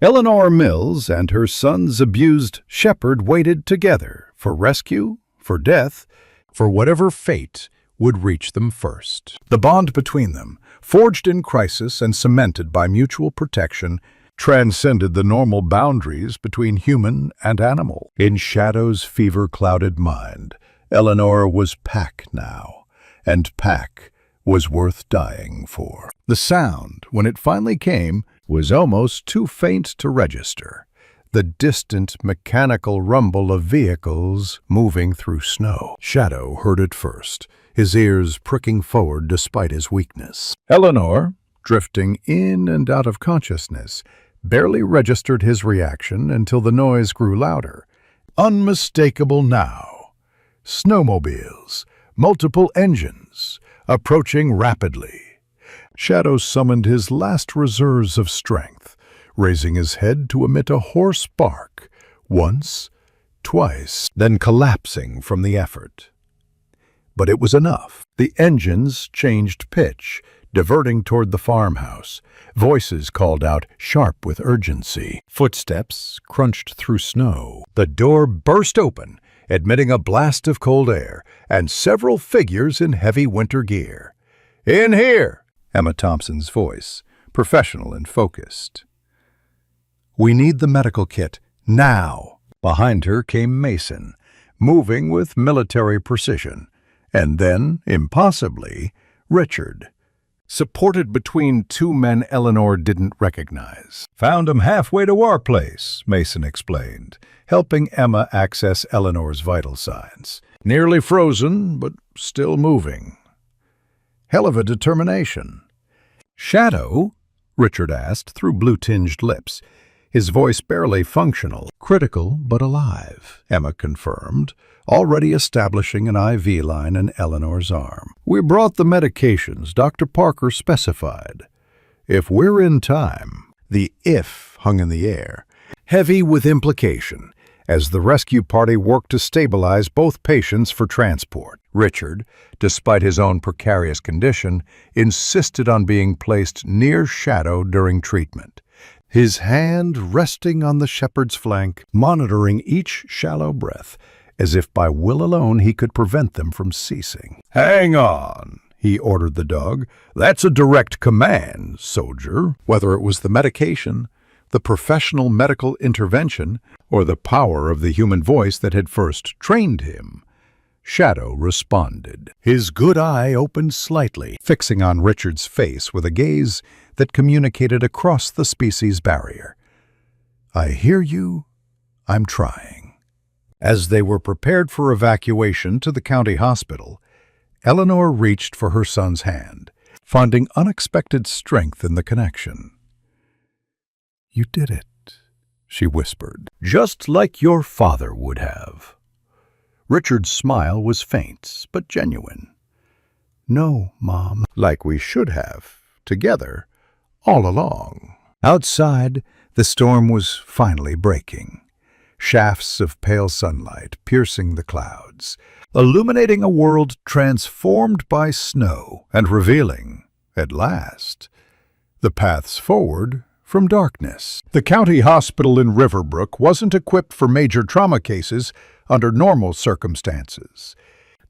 Eleanor Mills and her son's abused shepherd waited together for rescue, for death, for whatever fate would reach them first. The bond between them, forged in crisis and cemented by mutual protection, transcended the normal boundaries between human and animal. In Shadow's fever-clouded mind, Eleanor was Pack now, and Pack was worth dying for. The sound, when it finally came, was almost too faint to register, the distant mechanical rumble of vehicles moving through snow. Shadow heard it first, his ears pricking forward despite his weakness. Eleanor, drifting in and out of consciousness, barely registered his reaction until the noise grew louder. Unmistakable now. Snowmobiles, multiple engines, approaching rapidly. Shadow summoned his last reserves of strength, raising his head to emit a hoarse bark, once, twice, then collapsing from the effort. but it was enough. The engines changed pitch, diverting toward the farmhouse. Voices called out, sharp with urgency. Footsteps crunched through snow. The door burst open, admitting a blast of cold air and several figures in heavy winter gear. "In here!" Emma Thompson's voice, professional and focused. "We need the medical kit, now!" Behind her came Mason, moving with military precision. And then, impossibly, Richard, supported between two men Eleanor didn't recognize. "Found 'em halfway to our place," Mason explained, helping Emma access Eleanor's vital signs. "Nearly frozen, but still moving. Hell of a determination." "Shadow?" Richard asked through blue-tinged lips, his voice barely functional. "Critical but alive," Emma confirmed, already establishing an IV line in Eleanor's arm. "We brought the medications Dr. Parker specified. If we're in time." The "if" hung in the air, heavy with implication, as the rescue party worked to stabilize both patients for transport. Richard, despite his own precarious condition, insisted on being placed near Shadow during treatment, his hand resting on the shepherd's flank, monitoring each shallow breath, as if by will alone he could prevent them from ceasing. "Hang on," he ordered the dog. "That's a direct command, soldier." Whether it was the medication, the professional medical intervention, or the power of the human voice that had first trained him, Shadow responded. His good eye opened slightly, fixing on Richard's face with a gaze that communicated across the species barrier. "I hear you. I'm trying." As they were prepared for evacuation to the county hospital, Eleanor reached for her son's hand, finding unexpected strength in the connection. "You did it," she whispered, "just like your father would have." Richard's smile was faint, but genuine. "No, Mom, like we should have, together, all along." Outside, the storm was finally breaking. Shafts of pale sunlight piercing the clouds, illuminating a world transformed by snow and revealing, at last, the paths forward from darkness. The county hospital in Riverbrook wasn't equipped for major trauma cases under normal circumstances.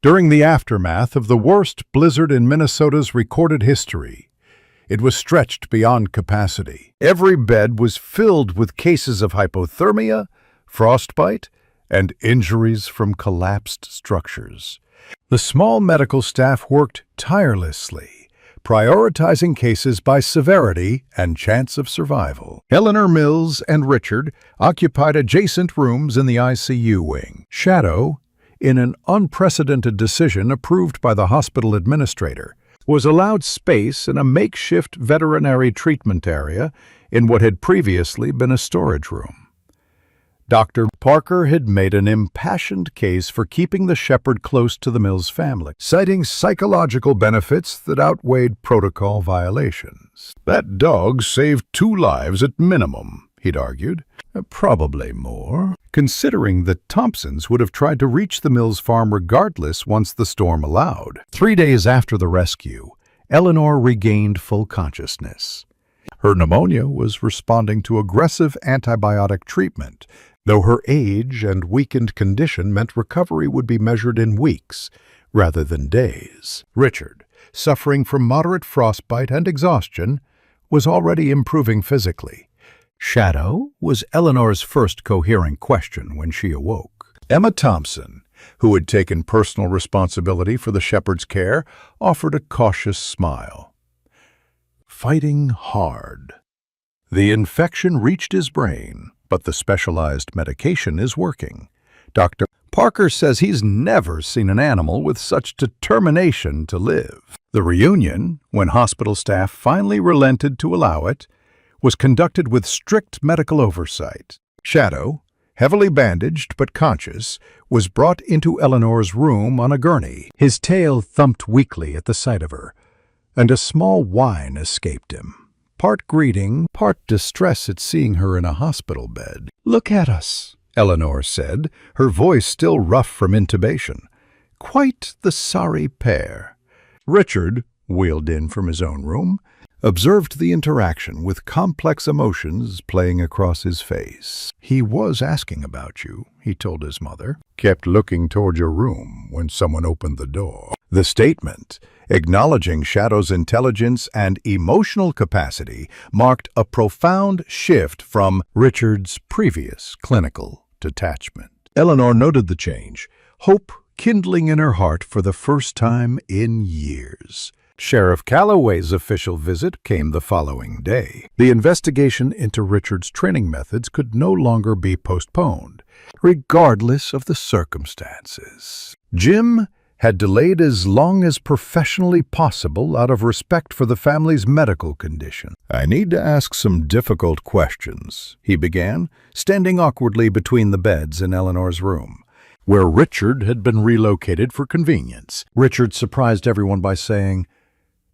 During the aftermath of the worst blizzard in Minnesota's recorded history, it was stretched beyond capacity. Every bed was filled with cases of hypothermia, frostbite, and injuries from collapsed structures. The small medical staff worked tirelessly, prioritizing cases by severity and chance of survival. Eleanor Mills and Richard occupied adjacent rooms in the ICU wing. Shadow, in an unprecedented decision approved by the hospital administrator, was allowed space in a makeshift veterinary treatment area in what had previously been a storage room. Dr. Parker had made an impassioned case for keeping the shepherd close to the Mills family, citing psychological benefits that outweighed protocol violations. "That dog saved 2 lives at minimum," he'd argued. "Probably more, considering the Thompsons would have tried to reach the Mills farm regardless once the storm allowed." 3 days after the rescue, Eleanor regained full consciousness. Her pneumonia was responding to aggressive antibiotic treatment, though her age and weakened condition meant recovery would be measured in weeks rather than days. Richard, suffering from moderate frostbite and exhaustion, was already improving physically. Shadow was Eleanor's first coherent question when she awoke. Emma Thompson, who had taken personal responsibility for the shepherd's care, offered a cautious smile. "Fighting hard. The infection reached his brain, but the specialized medication is working. Dr. Parker says he's never seen an animal with such determination to live." The reunion, when hospital staff finally relented to allow it, was conducted with strict medical oversight. Shadow, heavily bandaged but conscious, was brought into Eleanor's room on a gurney. His tail thumped weakly at the sight of her, and a small whine escaped him, part greeting, part distress at seeing her in a hospital bed. "Look at us," Eleanor said, her voice still rough from intubation. Quite the sorry pair. Richard, wheeled in from his own room, observed the interaction with complex emotions playing across his face. "He was asking about you," he told his mother. "Kept looking toward your room when someone opened the door." The statement, acknowledging Shadow's intelligence and emotional capacity, marked a profound shift from Richard's previous clinical detachment. Eleanor noted the change, hope kindling in her heart for the first time in years. Sheriff Calloway's official visit came the following day. The investigation into Richard's training methods could no longer be postponed, regardless of the circumstances. Jim had delayed as long as professionally possible out of respect for the family's medical condition. "I need to ask some difficult questions," he began, standing awkwardly between the beds in Eleanor's room, where Richard had been relocated for convenience. Richard surprised everyone by saying,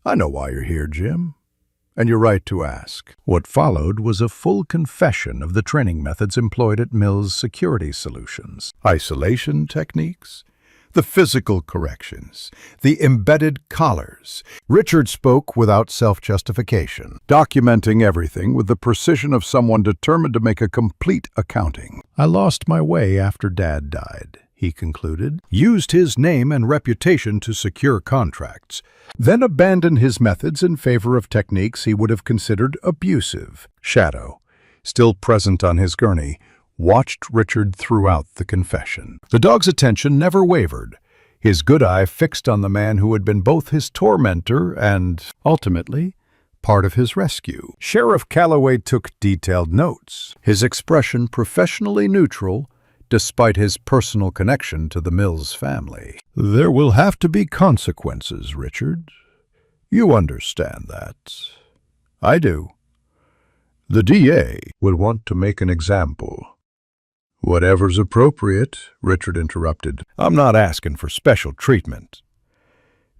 "I know why you're here, Jim, and you're right to ask." What followed was a full confession of the training methods employed at Mills Security Solutions. Isolation techniques, the physical corrections, the embedded collars. Richard spoke without self-justification, documenting everything with the precision of someone determined to make a complete accounting. "I lost my way after Dad died," he concluded, "used his name and reputation to secure contracts, then abandoned his methods in favor of techniques he would have considered abusive." Shadow, still present on his gurney, watched Richard throughout the confession. The dog's attention never wavered, his good eye fixed on the man who had been both his tormentor and, ultimately, part of his rescue. Sheriff Calloway took detailed notes, his expression professionally neutral, despite his personal connection to the Mills family. "There will have to be consequences, Richard. You understand that. I do. The DA will want to make an example." "Whatever's appropriate," Richard interrupted. "I'm not asking for special treatment."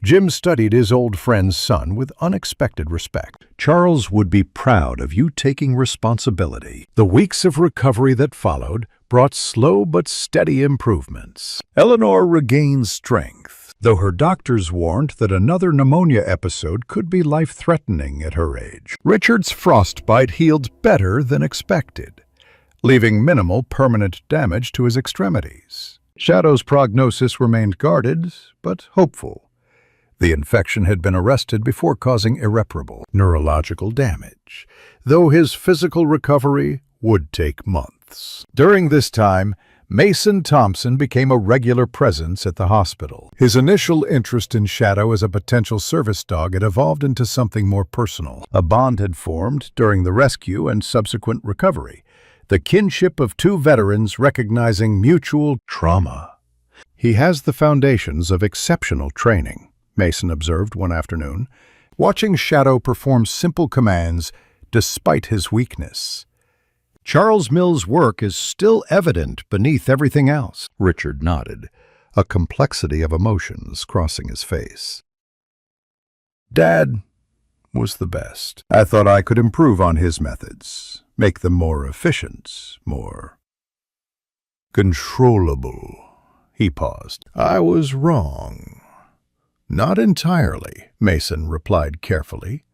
Jim studied his old friend's son with unexpected respect. "Charles would be proud of you taking responsibility." The weeks of recovery that followed brought slow but steady improvements. Eleanor regained strength, though her doctors warned that another pneumonia episode could be life-threatening at her age. Richard's frostbite healed better than expected, leaving minimal permanent damage to his extremities. Shadow's prognosis remained guarded, but hopeful. The infection had been arrested before causing irreparable neurological damage, though his physical recovery would take months. During this time, Mason Thompson became a regular presence at the hospital. His initial interest in Shadow as a potential service dog had evolved into something more personal. A bond had formed during the rescue and subsequent recovery, the kinship of two veterans recognizing mutual trauma. "He has the foundations of exceptional training," Mason observed one afternoon, watching Shadow perform simple commands despite his weakness. "Charles Mills' work is still evident beneath everything else." Richard nodded, a complexity of emotions crossing his face. "Dad was the best. I thought I could improve on his methods, make them more efficient, more controllable." He paused. "I was wrong." "Not entirely," Mason replied carefully.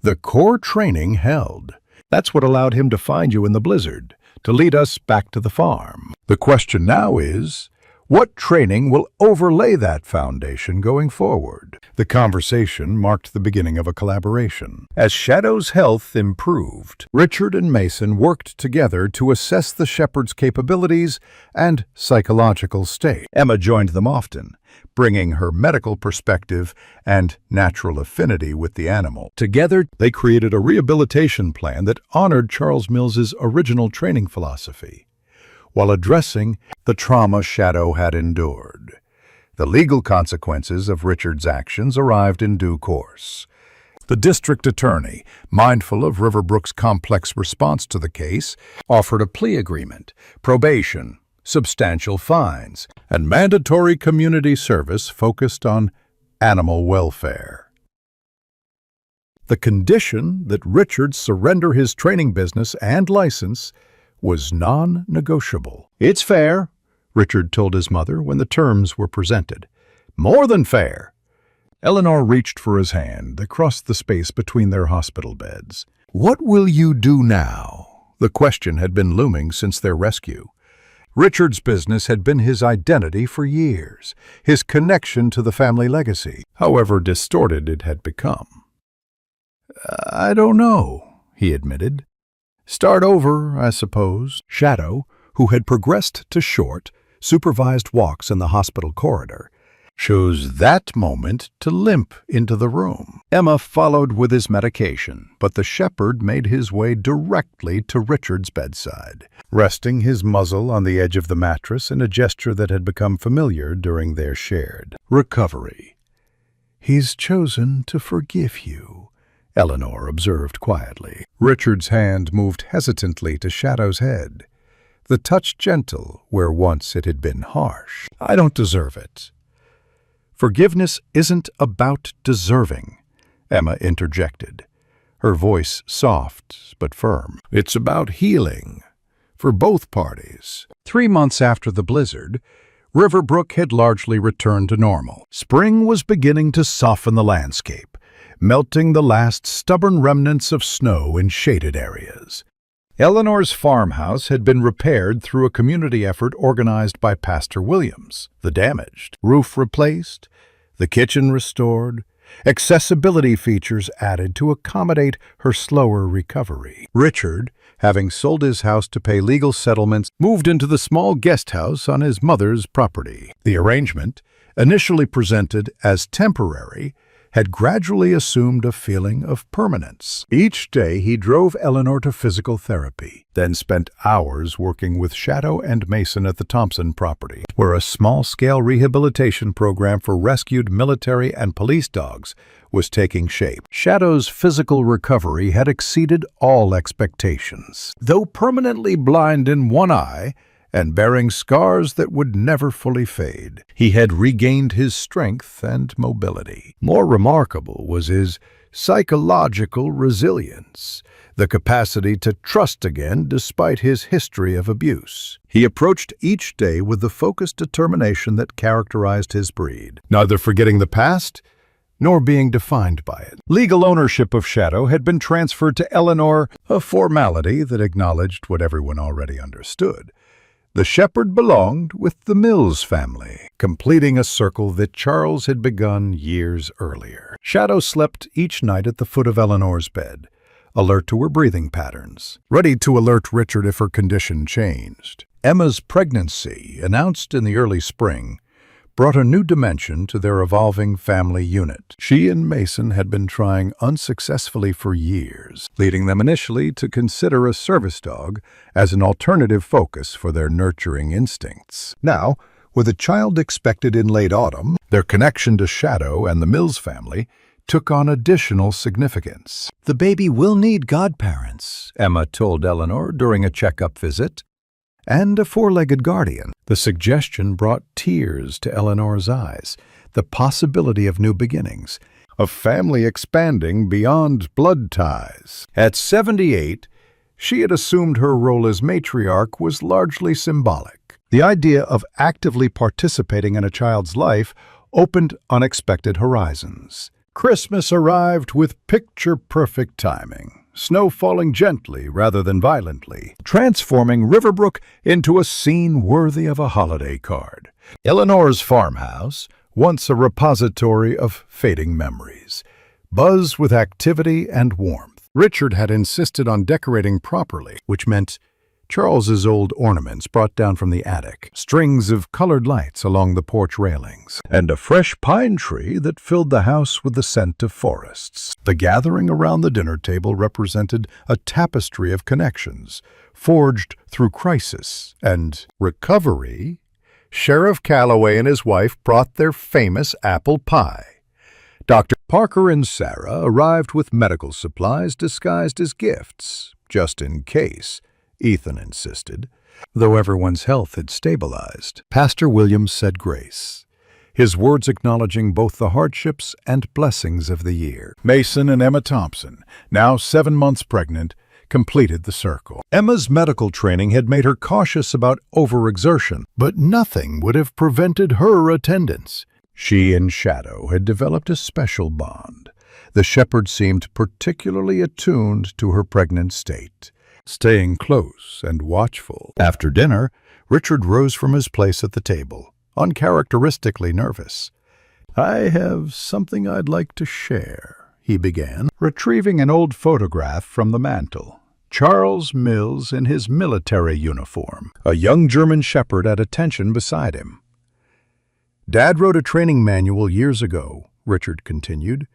"The core training held. That's what allowed him to find you in the blizzard, to lead us back to the farm. The question now is, what training will overlay that foundation going forward?" The conversation marked the beginning of a collaboration. As Shadow's health improved, Richard and Mason worked together to assess the shepherd's capabilities and psychological state. Emma joined them often, bringing her medical perspective and natural affinity with the animal. Together, they created a rehabilitation plan that honored Charles Mills's original training philosophy, while addressing the trauma Shadow had endured. The legal consequences of Richard's actions arrived in due course. The district attorney, mindful of Riverbrook's complex response to the case, offered a plea agreement, probation, substantial fines, and mandatory community service focused on animal welfare. The condition that Richard surrender his training business and license was non-negotiable. "It's fair," Richard told his mother when the terms were presented. More than fair. Eleanor reached for his hand across the space between their hospital beds. What will you do now? The question had been looming since their rescue. Richard's business had been his identity for years, his connection to the family legacy, however distorted it had become. I don't know, he admitted. Start over, I suppose. Shadow, who had progressed to short, supervised walks in the hospital corridor, chose that moment to limp into the room. Emma followed with his medication, but the shepherd made his way directly to Richard's bedside, resting his muzzle on the edge of the mattress in a gesture that had become familiar during their shared recovery. He's chosen to forgive you, Eleanor observed quietly. Richard's hand moved hesitantly to Shadow's head, the touch gentle where once it had been harsh. I don't deserve it. Forgiveness isn't about deserving, Emma interjected, her voice soft but firm. It's about healing, for both parties. 3 months after the blizzard, Riverbrook had largely returned to normal. Spring was beginning to soften the landscape, melting the last stubborn remnants of snow in shaded areas. Eleanor's farmhouse had been repaired through a community effort organized by Pastor Williams. The damaged roof replaced, the kitchen restored, accessibility features added to accommodate her slower recovery. Richard, having sold his house to pay legal settlements, moved into the small guest house on his mother's property. The arrangement, initially presented as temporary, had gradually assumed a feeling of permanence. Each day he drove Eleanor to physical therapy, then spent hours working with Shadow and Mason at the Thompson property, where a small-scale rehabilitation program for rescued military and police dogs was taking shape. Shadow's physical recovery had exceeded all expectations. Though permanently blind in one eye, and bearing scars that would never fully fade, he had regained his strength and mobility. More remarkable was his psychological resilience, the capacity to trust again despite his history of abuse. He approached each day with the focused determination that characterized his breed, neither forgetting the past nor being defined by it. Legal ownership of Shadow had been transferred to Eleanor, a formality that acknowledged what everyone already understood. The shepherd belonged with the Mills family, completing a circle that Charles had begun years earlier. Shadow slept each night at the foot of Eleanor's bed, alert to her breathing patterns, ready to alert Richard if her condition changed. Emma's pregnancy, announced in the early spring, brought a new dimension to their evolving family unit. She and Mason had been trying unsuccessfully for years, leading them initially to consider a service dog as an alternative focus for their nurturing instincts. Now, with a child expected in late autumn, their connection to Shadow and the Mills family took on additional significance. The baby will need godparents, Emma told Eleanor during a checkup visit, and a four-legged guardian. The suggestion brought tears to Eleanor's eyes, the possibility of new beginnings, of family expanding beyond blood ties. At 78, she had assumed her role as matriarch was largely symbolic. The idea of actively participating in a child's life opened unexpected horizons. Christmas arrived with picture-perfect timing. Snow falling gently rather than violently, transforming Riverbrook into a scene worthy of a holiday card. Eleanor's farmhouse, once a repository of fading memories, buzzed with activity and warmth. Richard had insisted on decorating properly, which meant Charles's old ornaments brought down from the attic, strings of colored lights along the porch railings, and a fresh pine tree that filled the house with the scent of forests. The gathering around the dinner table represented a tapestry of connections, forged through crisis and recovery. Sheriff Calloway and his wife brought their famous apple pie. Dr. Parker and Sarah arrived with medical supplies disguised as gifts, just in case, Ethan insisted, though everyone's health had stabilized. Pastor Williams said grace, his words acknowledging both the hardships and blessings of the year. Mason and Emma Thompson, now 7 months pregnant, completed the circle. Emma's medical training had made her cautious about overexertion, but nothing would have prevented her attendance. She and Shadow had developed a special bond. The shepherd seemed particularly attuned to her pregnant state, staying close and watchful. After dinner, Richard rose from his place at the table, uncharacteristically nervous. "I have something I'd like to share," he began, retrieving an old photograph from the mantel. Charles Mills in his military uniform, a young German shepherd at attention beside him. "Dad wrote a training manual years ago," Richard continued.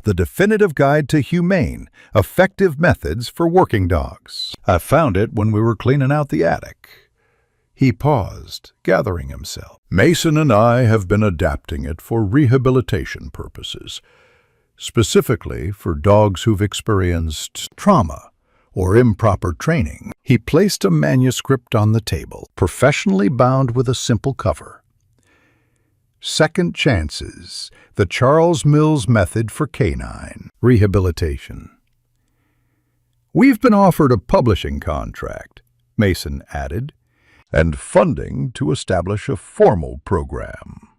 "The definitive guide to humane, effective methods for working dogs. I found it when we were cleaning out the attic." He paused, gathering himself. "Mason and I have been adapting it for rehabilitation purposes, specifically for dogs who've experienced trauma or improper training." He placed a manuscript on the table, professionally bound with a simple cover. "Second Chances, the Charles Mills Method for Canine Rehabilitation." "We've been offered a publishing contract," Mason added, "and funding to establish a formal program."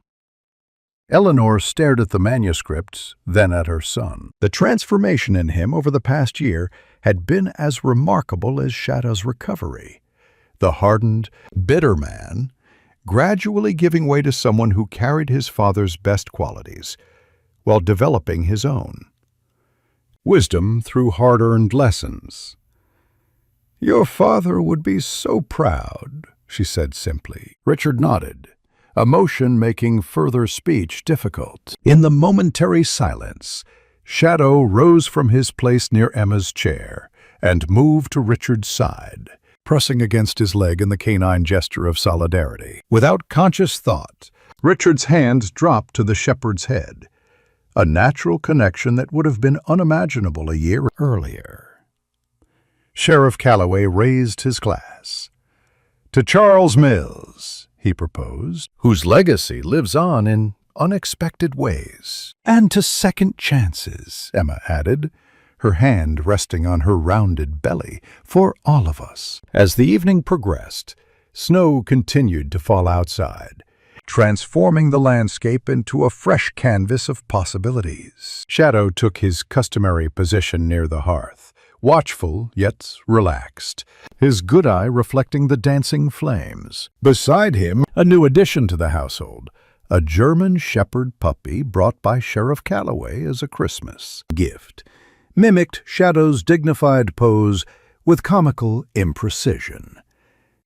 Eleanor stared at the manuscript, then at her son. The transformation in him over the past year had been as remarkable as Shadow's recovery. The hardened, bitter man gradually giving way to someone who carried his father's best qualities, while developing his own. Wisdom through hard-earned lessons. "Your father would be so proud," she said simply. Richard nodded, emotion making further speech difficult. In the momentary silence, Shadow rose from his place near Emma's chair and moved to Richard's side, pressing against his leg in the canine gesture of solidarity. Without conscious thought, Richard's hand dropped to the shepherd's head, a natural connection that would have been unimaginable a year earlier. Sheriff Calloway raised his glass. "To Charles Mills," he proposed, "whose legacy lives on in unexpected ways." "And to second chances," Emma added, her hand resting on her rounded belly, "for all of us." As the evening progressed, snow continued to fall outside, transforming the landscape into a fresh canvas of possibilities. Shadow took his customary position near the hearth, watchful yet relaxed, his good eye reflecting the dancing flames. Beside him, a new addition to the household, a German shepherd puppy brought by Sheriff Calloway as a Christmas gift, mimicked Shadow's dignified pose with comical imprecision.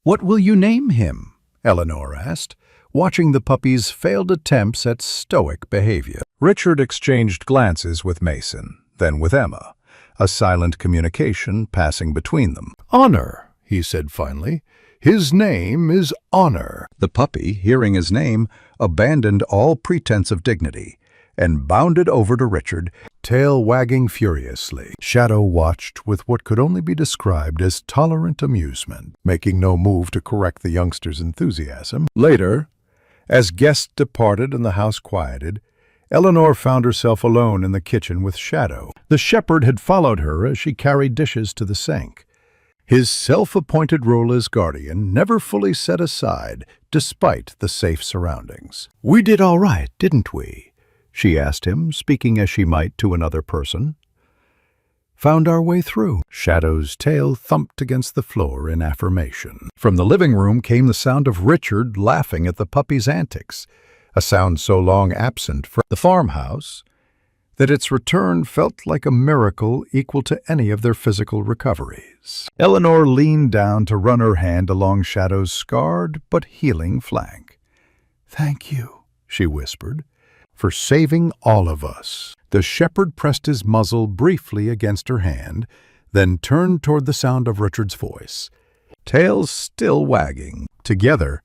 "What will you name him?" Eleanor asked, watching the puppy's failed attempts at stoic behavior. Richard exchanged glances with Mason, then with Emma, a silent communication passing between them. "Honor," he said finally. "His name is Honor." The puppy, hearing his name, abandoned all pretense of dignity and bounded over to Richard, tail wagging furiously. Shadow watched with what could only be described as tolerant amusement, making no move to correct the youngster's enthusiasm. Later, as guests departed and the house quieted, Eleanor found herself alone in the kitchen with Shadow. The shepherd had followed her as she carried dishes to the sink, his self-appointed role as guardian never fully set aside despite the safe surroundings. "We did all right, didn't we?" she asked him, speaking as she might to another person. "Found our way through." Shadow's tail thumped against the floor in affirmation. From the living room came the sound of Richard laughing at the puppy's antics, a sound so long absent from the farmhouse that its return felt like a miracle equal to any of their physical recoveries. Eleanor leaned down to run her hand along Shadow's scarred but healing flank. "Thank you," she whispered, "for saving all of us." The shepherd pressed his muzzle briefly against her hand, then turned toward the sound of Richard's voice, tails still wagging. Together,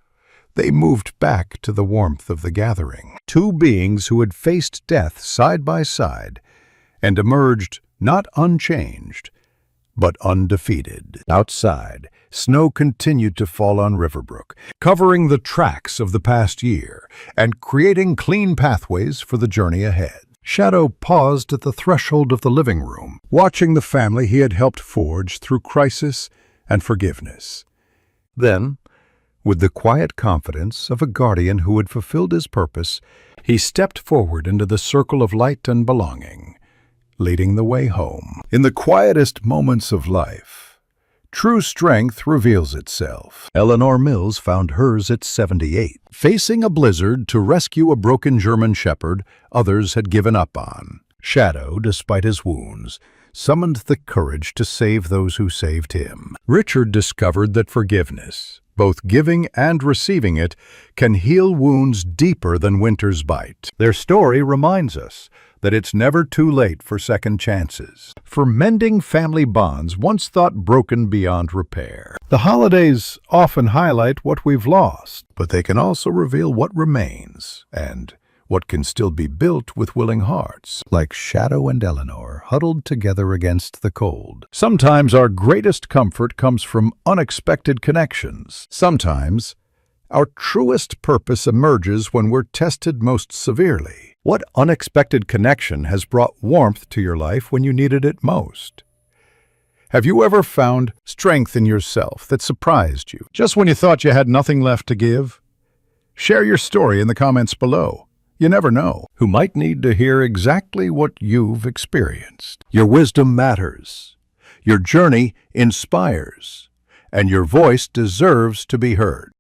they moved back to the warmth of the gathering, two beings who had faced death side by side and emerged not unchanged, but undefeated. Outside, snow continued to fall on Riverbrook, covering the tracks of the past year and creating clean pathways for the journey ahead. Shadow paused at the threshold of the living room, watching the family he had helped forge through crisis and forgiveness. Then, With the quiet confidence of a guardian who had fulfilled his purpose, he stepped forward into the circle of light and belonging, leading the way home. In the quietest moments of life, true strength reveals itself. Eleanor Mills found hers at 78. Facing a blizzard to rescue a broken German shepherd others had given up on, Shadow, despite his wounds, summoned the courage to save those who saved him. Richard discovered that forgiveness, both giving and receiving it, can heal wounds deeper than winter's bite. Their story reminds us that it's never too late for second chances, for mending family bonds once thought broken beyond repair. The holidays often highlight what we've lost, but they can also reveal what remains and what can still be built with willing hearts, like Shadow and Eleanor huddled together against the cold. Sometimes our greatest comfort comes from unexpected connections. Sometimes our truest purpose emerges when we're tested most severely. What unexpected connection has brought warmth to your life when you needed it most? Have you ever found strength in yourself that surprised you, just when you thought you had nothing left to give? Share your story in the comments below. You never know who might need to hear exactly what you've experienced. Your wisdom matters. Your journey inspires. And your voice deserves to be heard.